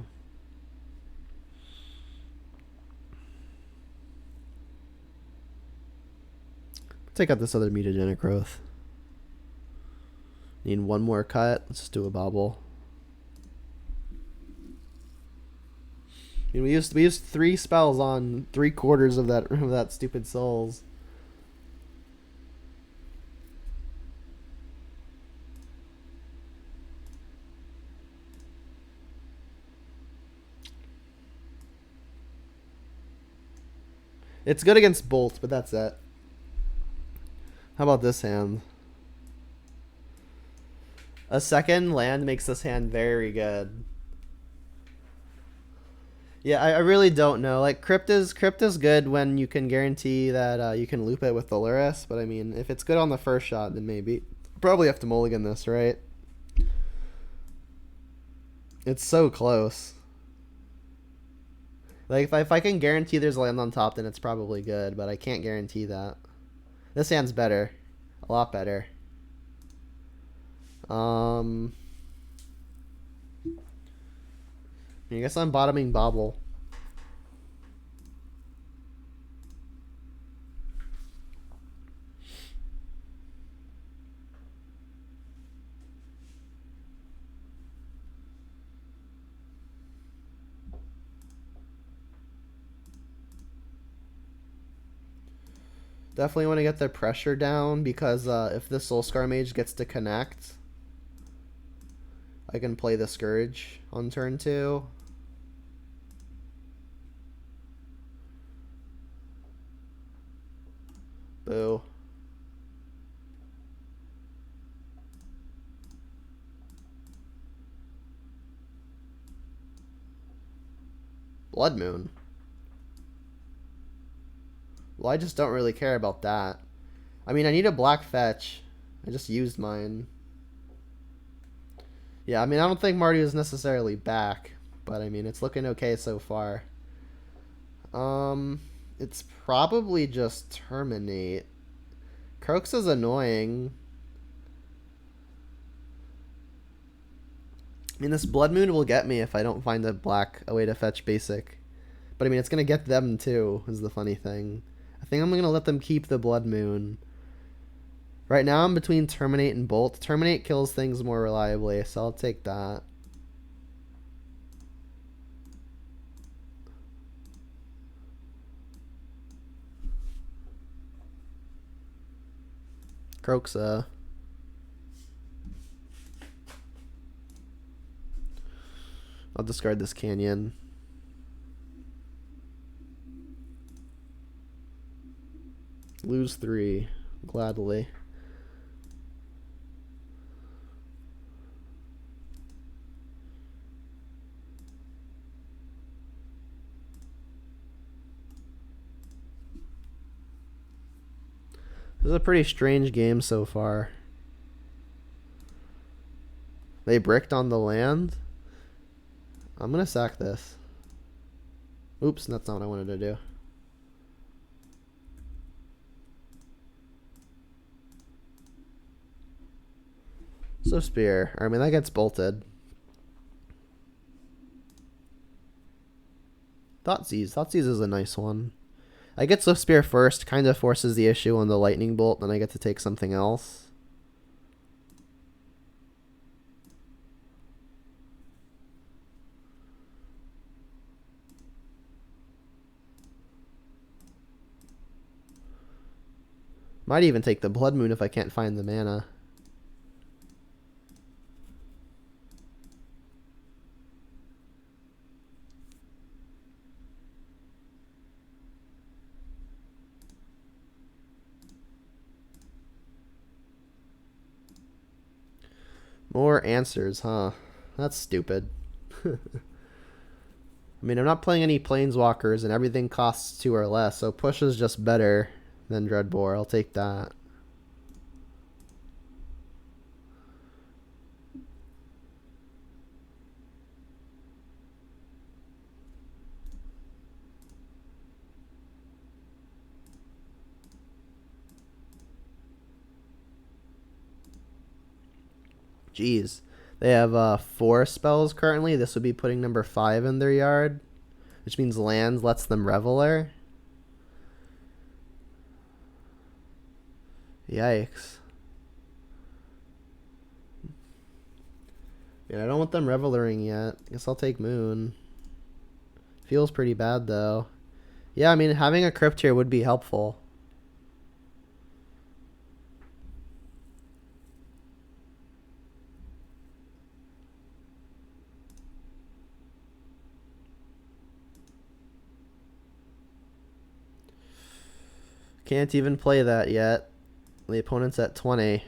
Take out this other mutagenic growth. Need one more cut. Let's just do a bobble. I mean, we used 3 spells on 3/4 of that stupid souls. It's good against Bolt, but that's it. How about this hand? A second land makes this hand very good. Yeah, I really don't know. Like, Crypt is good when you can guarantee that you can loop it with the Luris, but I mean, if it's good on the first shot, then maybe. Probably have to mulligan this, right? It's so close. Like, if I can guarantee there's a land on top, then it's probably good, but I can't guarantee that. This hand's better. A lot better. I guess I'm bottoming Bobble. Definitely want to get the pressure down because if the Soulscar Mage gets to connect, I can play the Scourge on turn 2. Boo. Blood Moon. Well, I just don't really care about that. I mean, I need a black fetch. I just used mine. Yeah, I mean, I don't think Mardu is necessarily back, but I mean, it's looking okay so far. It's probably just Terminate. Croaks is annoying. I mean, this Blood Moon will get me if I don't find a way to fetch basic. But I mean, it's going to get them too, is the funny thing. I think I'm going to let them keep the Blood Moon. Right now I'm between Terminate and Bolt. Terminate kills things more reliably, so I'll take that. Croxa. I'll discard this Canyon. Lose 3. Gladly. This is a pretty strange game so far. They bricked on the land. I'm gonna sack this. Oops, that's not what I wanted to do. So spear. I mean, that gets bolted. Thoughtseize. Thoughtseize is a nice one. I get Swift Spear first, kind of forces the issue on the Lightning Bolt, then I get to take something else. Might even take the Blood Moon if I can't find the mana. More answers, huh? That's stupid. I mean, I'm not playing any Planeswalkers and everything costs 2 or less, so push is just better than Dreadbore. I'll take that. Jeez. They have 4 spells currently. This would be putting number 5 in their yard, which means lands lets them Reveler. Yikes. Yeah, I don't want them Revelering yet. Guess I'll take Moon. Feels pretty bad though. Yeah, I mean, having a Crypt here would be helpful. Can't even play that yet. The opponent's at 20. I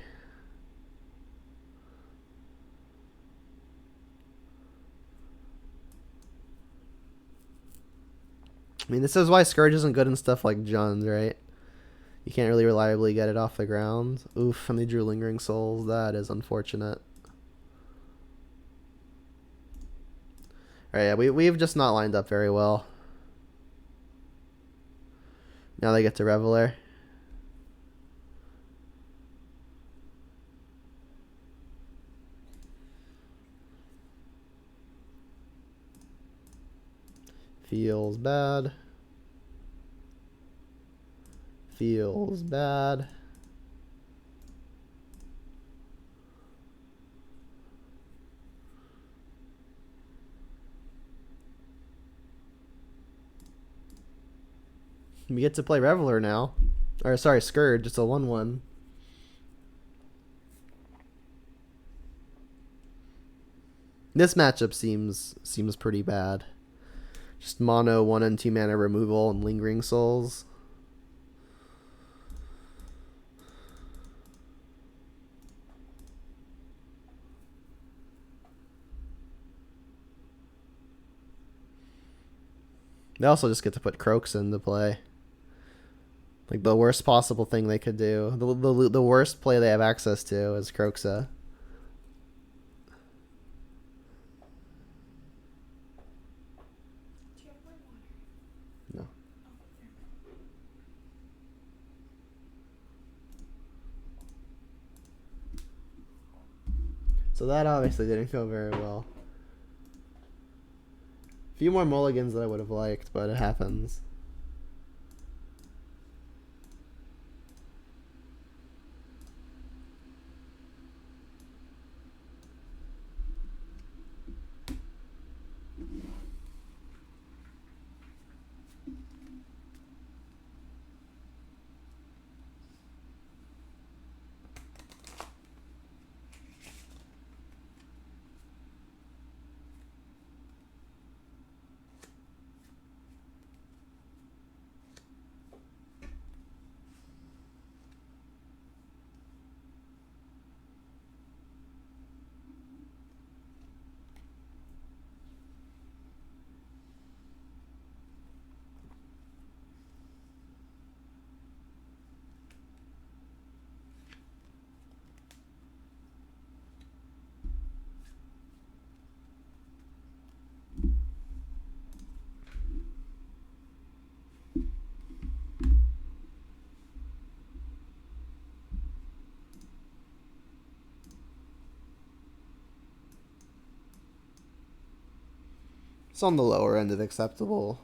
mean, this is why Scourge isn't good in stuff like Jund, right? You can't really reliably get it off the ground. Oof, and they drew Lingering Souls. That is unfortunate. Alright, yeah, we've just not lined up very well. Now they get to Reveler. Feels bad. Feels bad. We get to play Reveler now. Or sorry, Scourge. It's a 1/1. This matchup seems pretty bad. Just mono 1 and 2 mana removal and Lingering Souls. They also just get to put Croaks into play. Like the worst possible thing they could do. The worst play they have access to is Croxa. Do you have white water? No. Oh, there. So that obviously didn't go very well. A few more mulligans that I would have liked, but it happens. It's on the lower end of acceptable.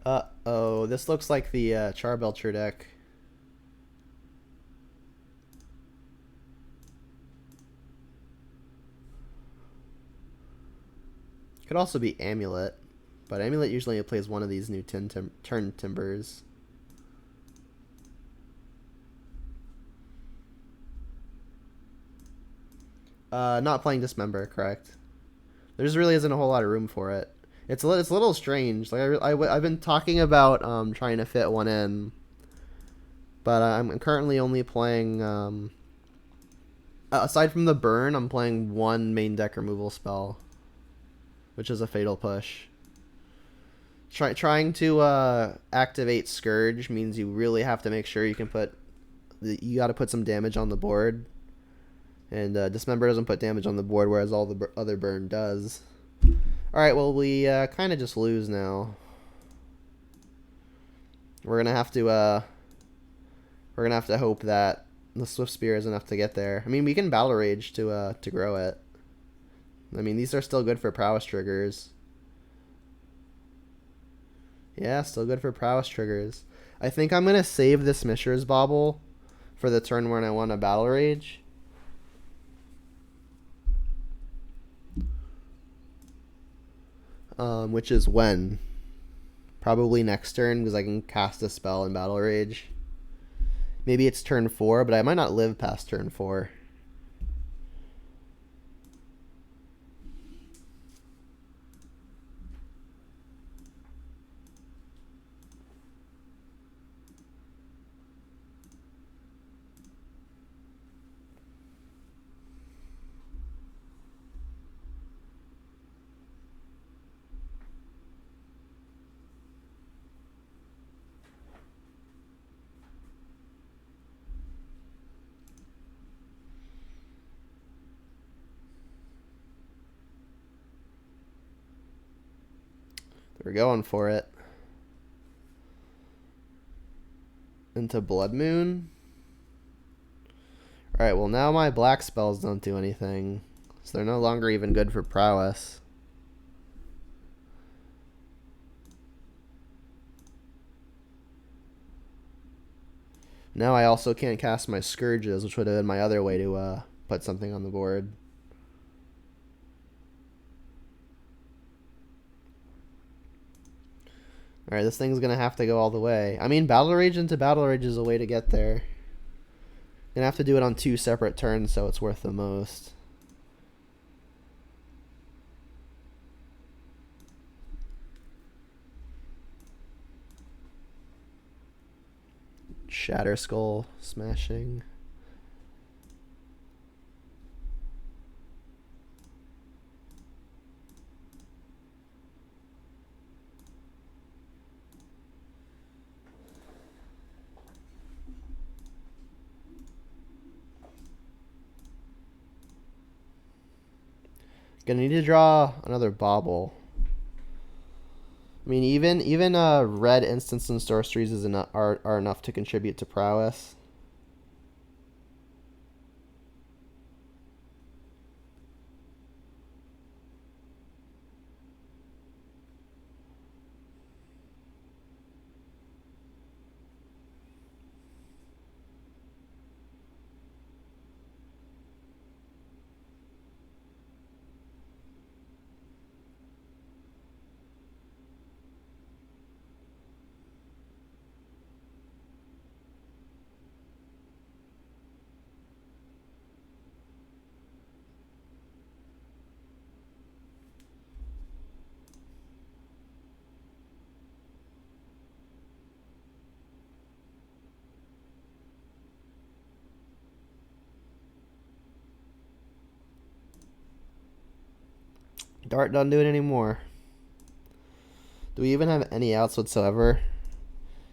Uh-oh, this looks like the Charbelcher deck. Could also be Amulet, but Amulet usually plays one of these new turn timbers. Not playing Dismember, correct. There just really isn't a whole lot of room for it. It's a little strange. Like I've been talking about trying to fit one in, but I'm currently only playing aside from the burn, I'm playing one main deck removal spell, which is a Fatal Push. Trying to activate Scourge means you really have to make sure you can you got to put some damage on the board, and Dismember doesn't put damage on the board, whereas all the other burn does. Alright, well, we kind of just lose now. We're gonna have to hope that the Swift Spear is enough to get there. I mean, we can Battle Rage to grow it. I mean, these are still good for prowess triggers. Yeah, still good for prowess triggers. I think I'm gonna save this Mishra's Bauble for the turn when I want to Battle Rage. Which is when? Probably next turn, because I can cast a spell in Battle Rage. Maybe it's turn 4, but I might not live past turn 4. We're going for it. Into Blood Moon. Alright, well now my black spells don't do anything. So they're no longer even good for prowess. Now I also can't cast my Scourges, which would have been my other way to put something on the board. Alright, this thing's gonna have to go all the way. I mean, Battle Rage into Battle Rage is a way to get there. Gonna have to do it on 2 separate turns, so it's worth the most. Shatter Skull smashing. Gonna need to draw another Bauble. I mean, even red instants and sorceries are enough to contribute to prowess. Dart doesn't do it anymore. Do we even have any outs whatsoever?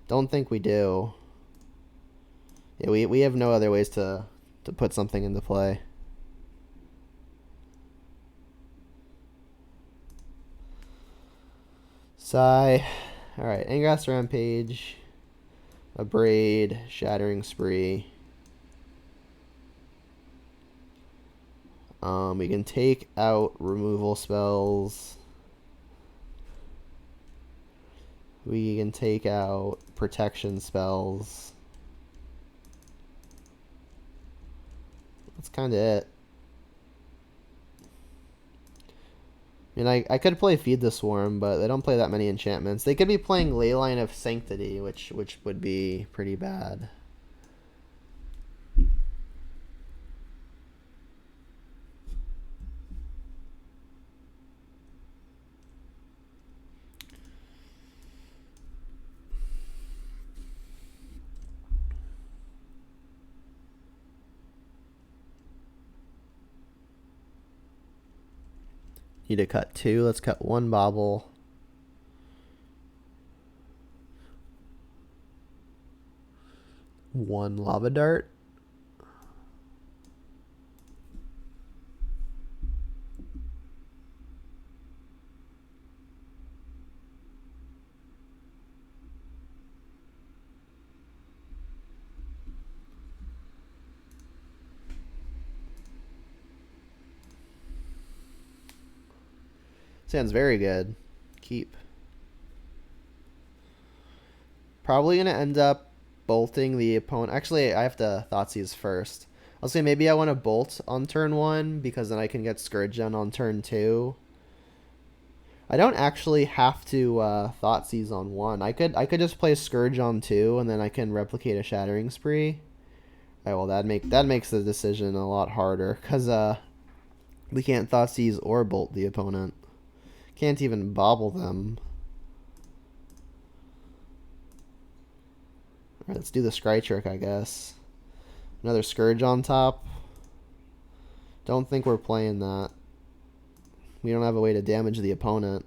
Don't think we do. Yeah, we have no other ways to put something into play. Sigh. Alright, Ingrass Rampage. Abrade. Shattering Spree. We can take out removal spells. We can take out protection spells. That's kind of it. I mean, I could play Feed the Swarm, but they don't play that many enchantments. They could be playing Leyline of Sanctity, which would be pretty bad. Need to cut 2. Let's cut 1 Bobble. One Lava Dart. Sounds very good. Keep. Probably going to end up bolting the opponent. Actually, I have to Thoughtseize first. I'll say maybe I want to bolt on turn 1 because then I can get Scourge Gen on turn 2. I don't actually have to Thoughtseize on 1. I could just play Scourge on 2 and then I can replicate a Shattering Spree. Alright, well that makes the decision a lot harder because we can't Thoughtseize or bolt the opponent. Can't even bobble them. Alright, let's do the Scry trick, I guess. Another Scourge on top. Don't think we're playing that. We don't have a way to damage the opponent.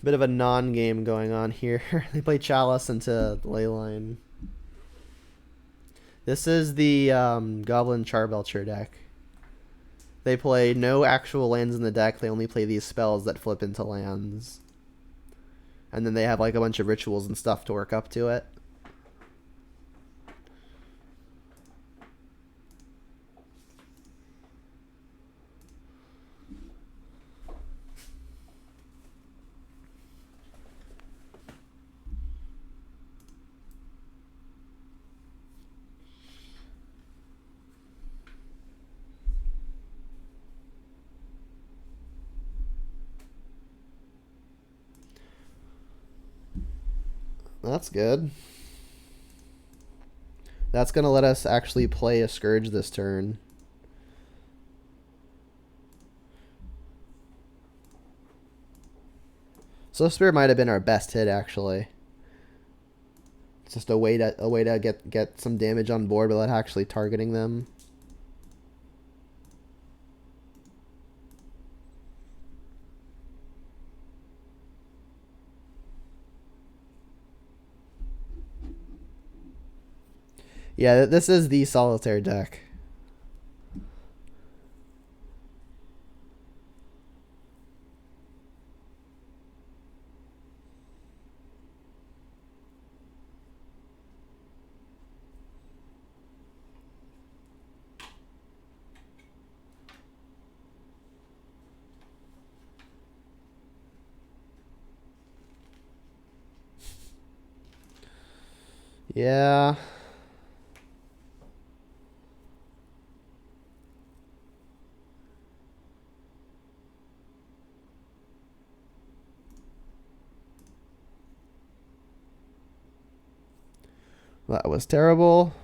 Bit of a non-game going on here. They play Chalice into Leyline. This is the Goblin Charbelcher deck. They play no actual lands in the deck. They only play these spells that flip into lands. And then they have like a bunch of rituals and stuff to work up to it. That's good. That's going to let us actually play a Scourge this turn. So Spirit might have been our best hit, actually. It's just a way to get some damage on board without actually targeting them. Yeah, this is the Solitaire deck. Yeah. That was terrible.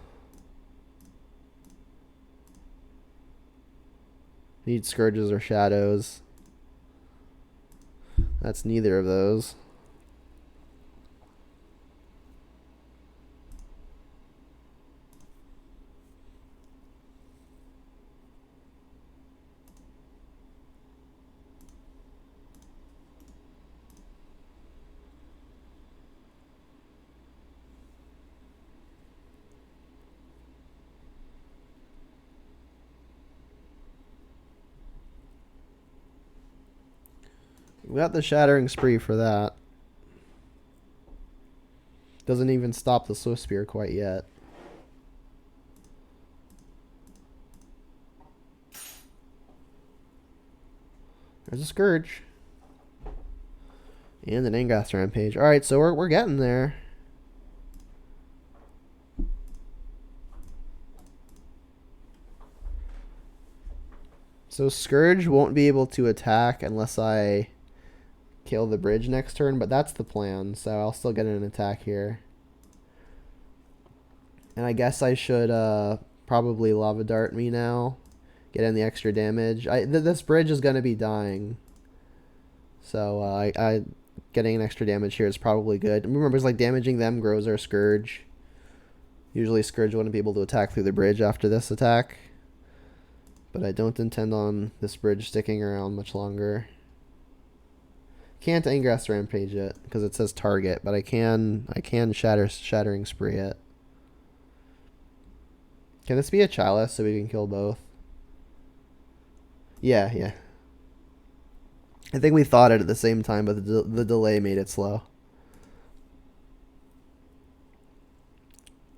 Need Scourges or Shadows. That's neither of those. We got the Shattering Spree for that. Doesn't even stop the Swift Spear quite yet. There's a Scourge. And an Angrath's Rampage. Alright, so we're getting there. So Scourge won't be able to attack unless I kill the bridge next turn, but that's the plan, so I'll still get an attack here. And I guess I should probably Lava Dart me now. Get in the extra damage. This bridge is going to be dying. So I getting an extra damage here is probably good. Remember, it's like damaging them grows our Scourge. Usually Scourge wouldn't be able to attack through the bridge after this attack. But I don't intend on this bridge sticking around much longer. Can't Angrath's Rampage it because it says target, but I can Shattering Spree it. Can this be a Chalice so we can kill both? Yeah. I think we thought it at the same time, but the delay made it slow.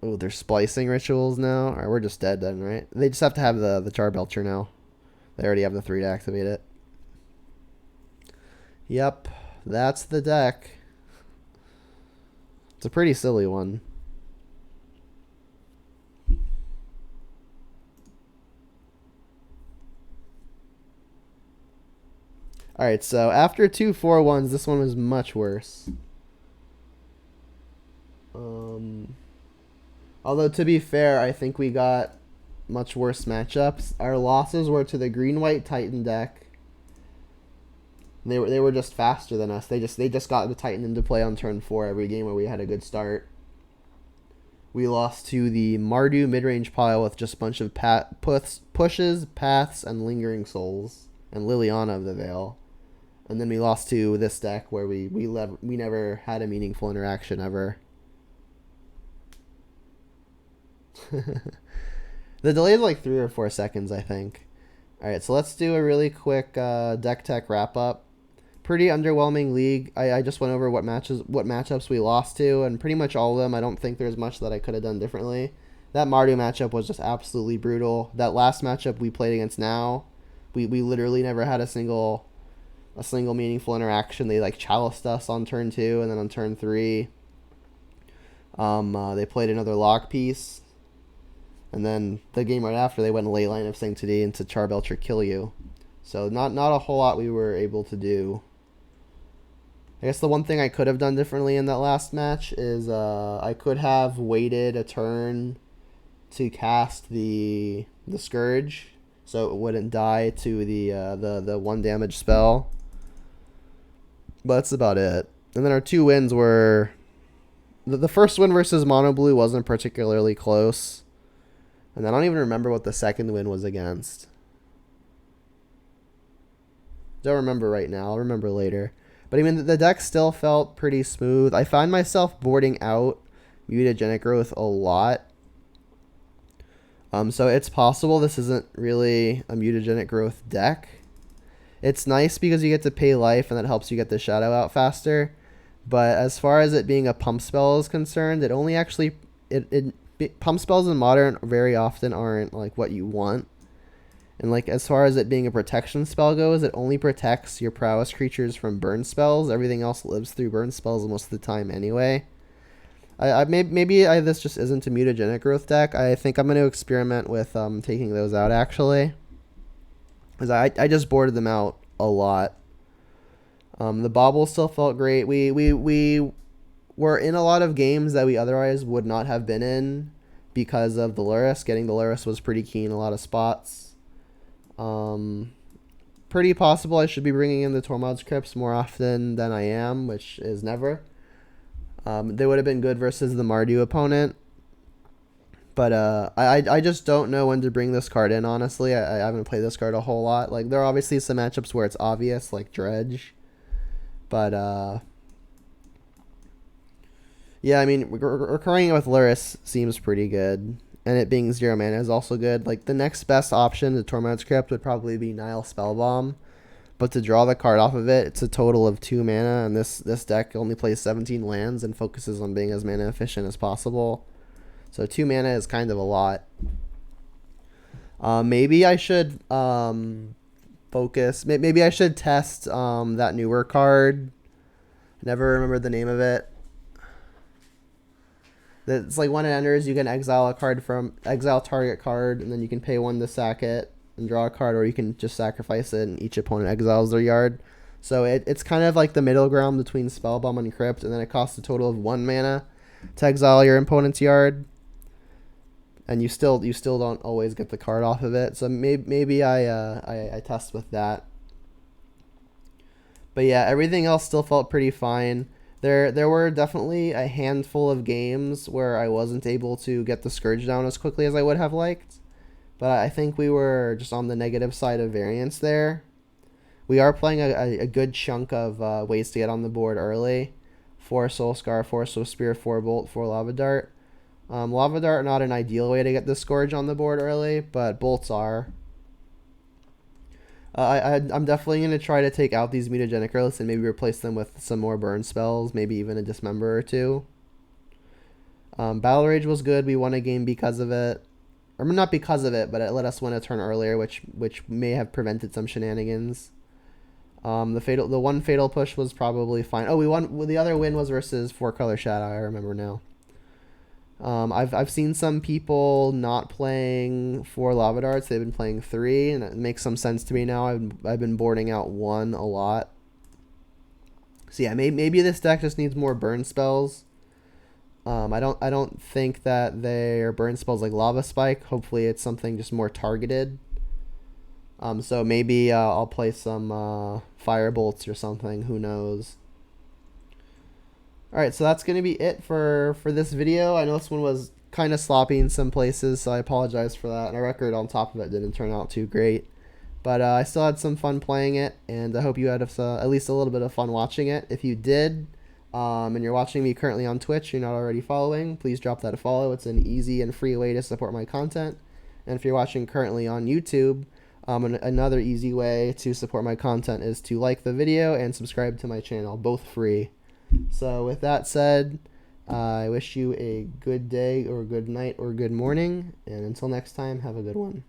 Oh, they're splicing rituals now. Alright, we're just dead then, right? They just have to have the Charbelcher now. They already have the 3 to activate it. Yep, that's the deck. It's a pretty silly one. Alright, so after 2 4-1s, this one was much worse. Although, to be fair, I think we got much worse matchups. Our losses were to the green-white Titan deck. They were just faster than us. They just got the Titan into play on turn 4 every game where we had a good start. We lost to the Mardu mid-range pile with just a bunch of pushes, paths, and lingering souls, and Liliana of the Veil. And then we lost to this deck where we never had a meaningful interaction ever. The delay is like 3 or 4 seconds, I think. Alright, so let's do a really quick deck tech wrap up. Pretty underwhelming league. I just went over what matchups we lost to, and pretty much all of them. I don't think there's much that I could have done differently. That Mardu matchup was just absolutely brutal. That last matchup we played against now, we literally never had a single meaningful interaction. They like chaliced us on turn 2, and then on turn 3, they played another lock piece. And then the game right after, they went Ley Line of Sanctity into Charbelcher kill you. So not a whole lot we were able to do. I guess the one thing I could have done differently in that last match is I could have waited a turn to cast the Scourge, so it wouldn't die to the 1 damage spell. But that's about it. And then our 2 wins were... The first win versus Mono Blue wasn't particularly close. And I don't even remember what the second win was against. Don't remember right now. I'll remember later. But I mean, the deck still felt pretty smooth. I find myself boarding out Mutagenic Growth a lot. So it's possible this isn't really a Mutagenic Growth deck. It's nice because you get to pay life and that helps you get the shadow out faster. But as far as it being a pump spell is concerned, it only actually... pump spells in Modern very often aren't like what you want. And like as far as it being a protection spell goes, it only protects your prowess creatures from burn spells. Everything else lives through burn spells most of the time anyway. Maybe this just isn't a Mutagenic Growth deck. I think I'm going to experiment with taking those out actually, because I just boarded them out a lot. The Bauble still felt great. We were in a lot of games that we otherwise would not have been in because of the Lurrus. Getting the Lurrus was pretty key in a lot of spots. Pretty possible I should be bringing in the Tormod's Crypts more often than I am, which is never. They would have been good versus the Mardu opponent. But I just don't know when to bring this card in, honestly. I haven't played this card a whole lot. Like, there are obviously some matchups where it's obvious, like Dredge. But, yeah, I mean, recurring it with Lurrus seems pretty good. And it being 0 mana is also good. Like, the next best option to Tormod's Crypt would probably be Nile Spellbomb. but to draw the card off of it, it's a total of 2 mana, and this deck only plays 17 lands and focuses on being as mana efficient as possible. So 2 mana is kind of a lot. Maybe I should focus. Maybe I should test that newer card. Never remember the name of it. It's like when it enters, you can exile target card, and then you can pay 1 to sack it and draw a card, or you can just sacrifice it and each opponent exiles their yard. So it's kind of like the middle ground between Spellbomb and Crypt, and then it costs a total of 1 mana to exile your opponent's yard, and you still don't always get the card off of it. So maybe I test with that. But yeah, everything else still felt pretty fine. There were definitely a handful of games where I wasn't able to get the Scourge down as quickly as I would have liked. But I think we were just on the negative side of variance there. We are playing a good chunk of ways to get on the board early. 4 Soul Scar, 4 Soul Spear, 4 Bolt, 4 Lava Dart. Lava Dart not an ideal way to get the Scourge on the board early, but Bolts are. I'm definitely going to try to take out these mutagenic growths and maybe replace them with some more burn spells, maybe even a Dismember or 2. Battle Rage was good. We won a game because of it. Or not because of it, but it let us win a turn earlier, which may have prevented some shenanigans. The one fatal push was probably fine. Oh, we won. The other win was versus 4-color Shadow. I remember now. I've seen some people not playing 4 Lava Darts. They've been playing 3, and it makes some sense to me now. I've been boarding out 1 a lot. So yeah, maybe this deck just needs more burn spells. I don't think that they're burn spells like Lava Spike. Hopefully it's something just more targeted. So maybe I'll play some Fire Bolts or something. Who knows? Alright, so that's going to be it for this video. I know this one was kind of sloppy in some places, so I apologize for that. And our record on top of it didn't turn out too great. But I still had some fun playing it, and I hope you had at least a little bit of fun watching it. If you did, and you're watching me currently on Twitch, you're not already following, please drop that a follow. It's an easy and free way to support my content. And if you're watching currently on YouTube, another easy way to support my content is to like the video and subscribe to my channel, both free. So with that said, I wish you a good day or good night or good morning, and until next time, have a good one.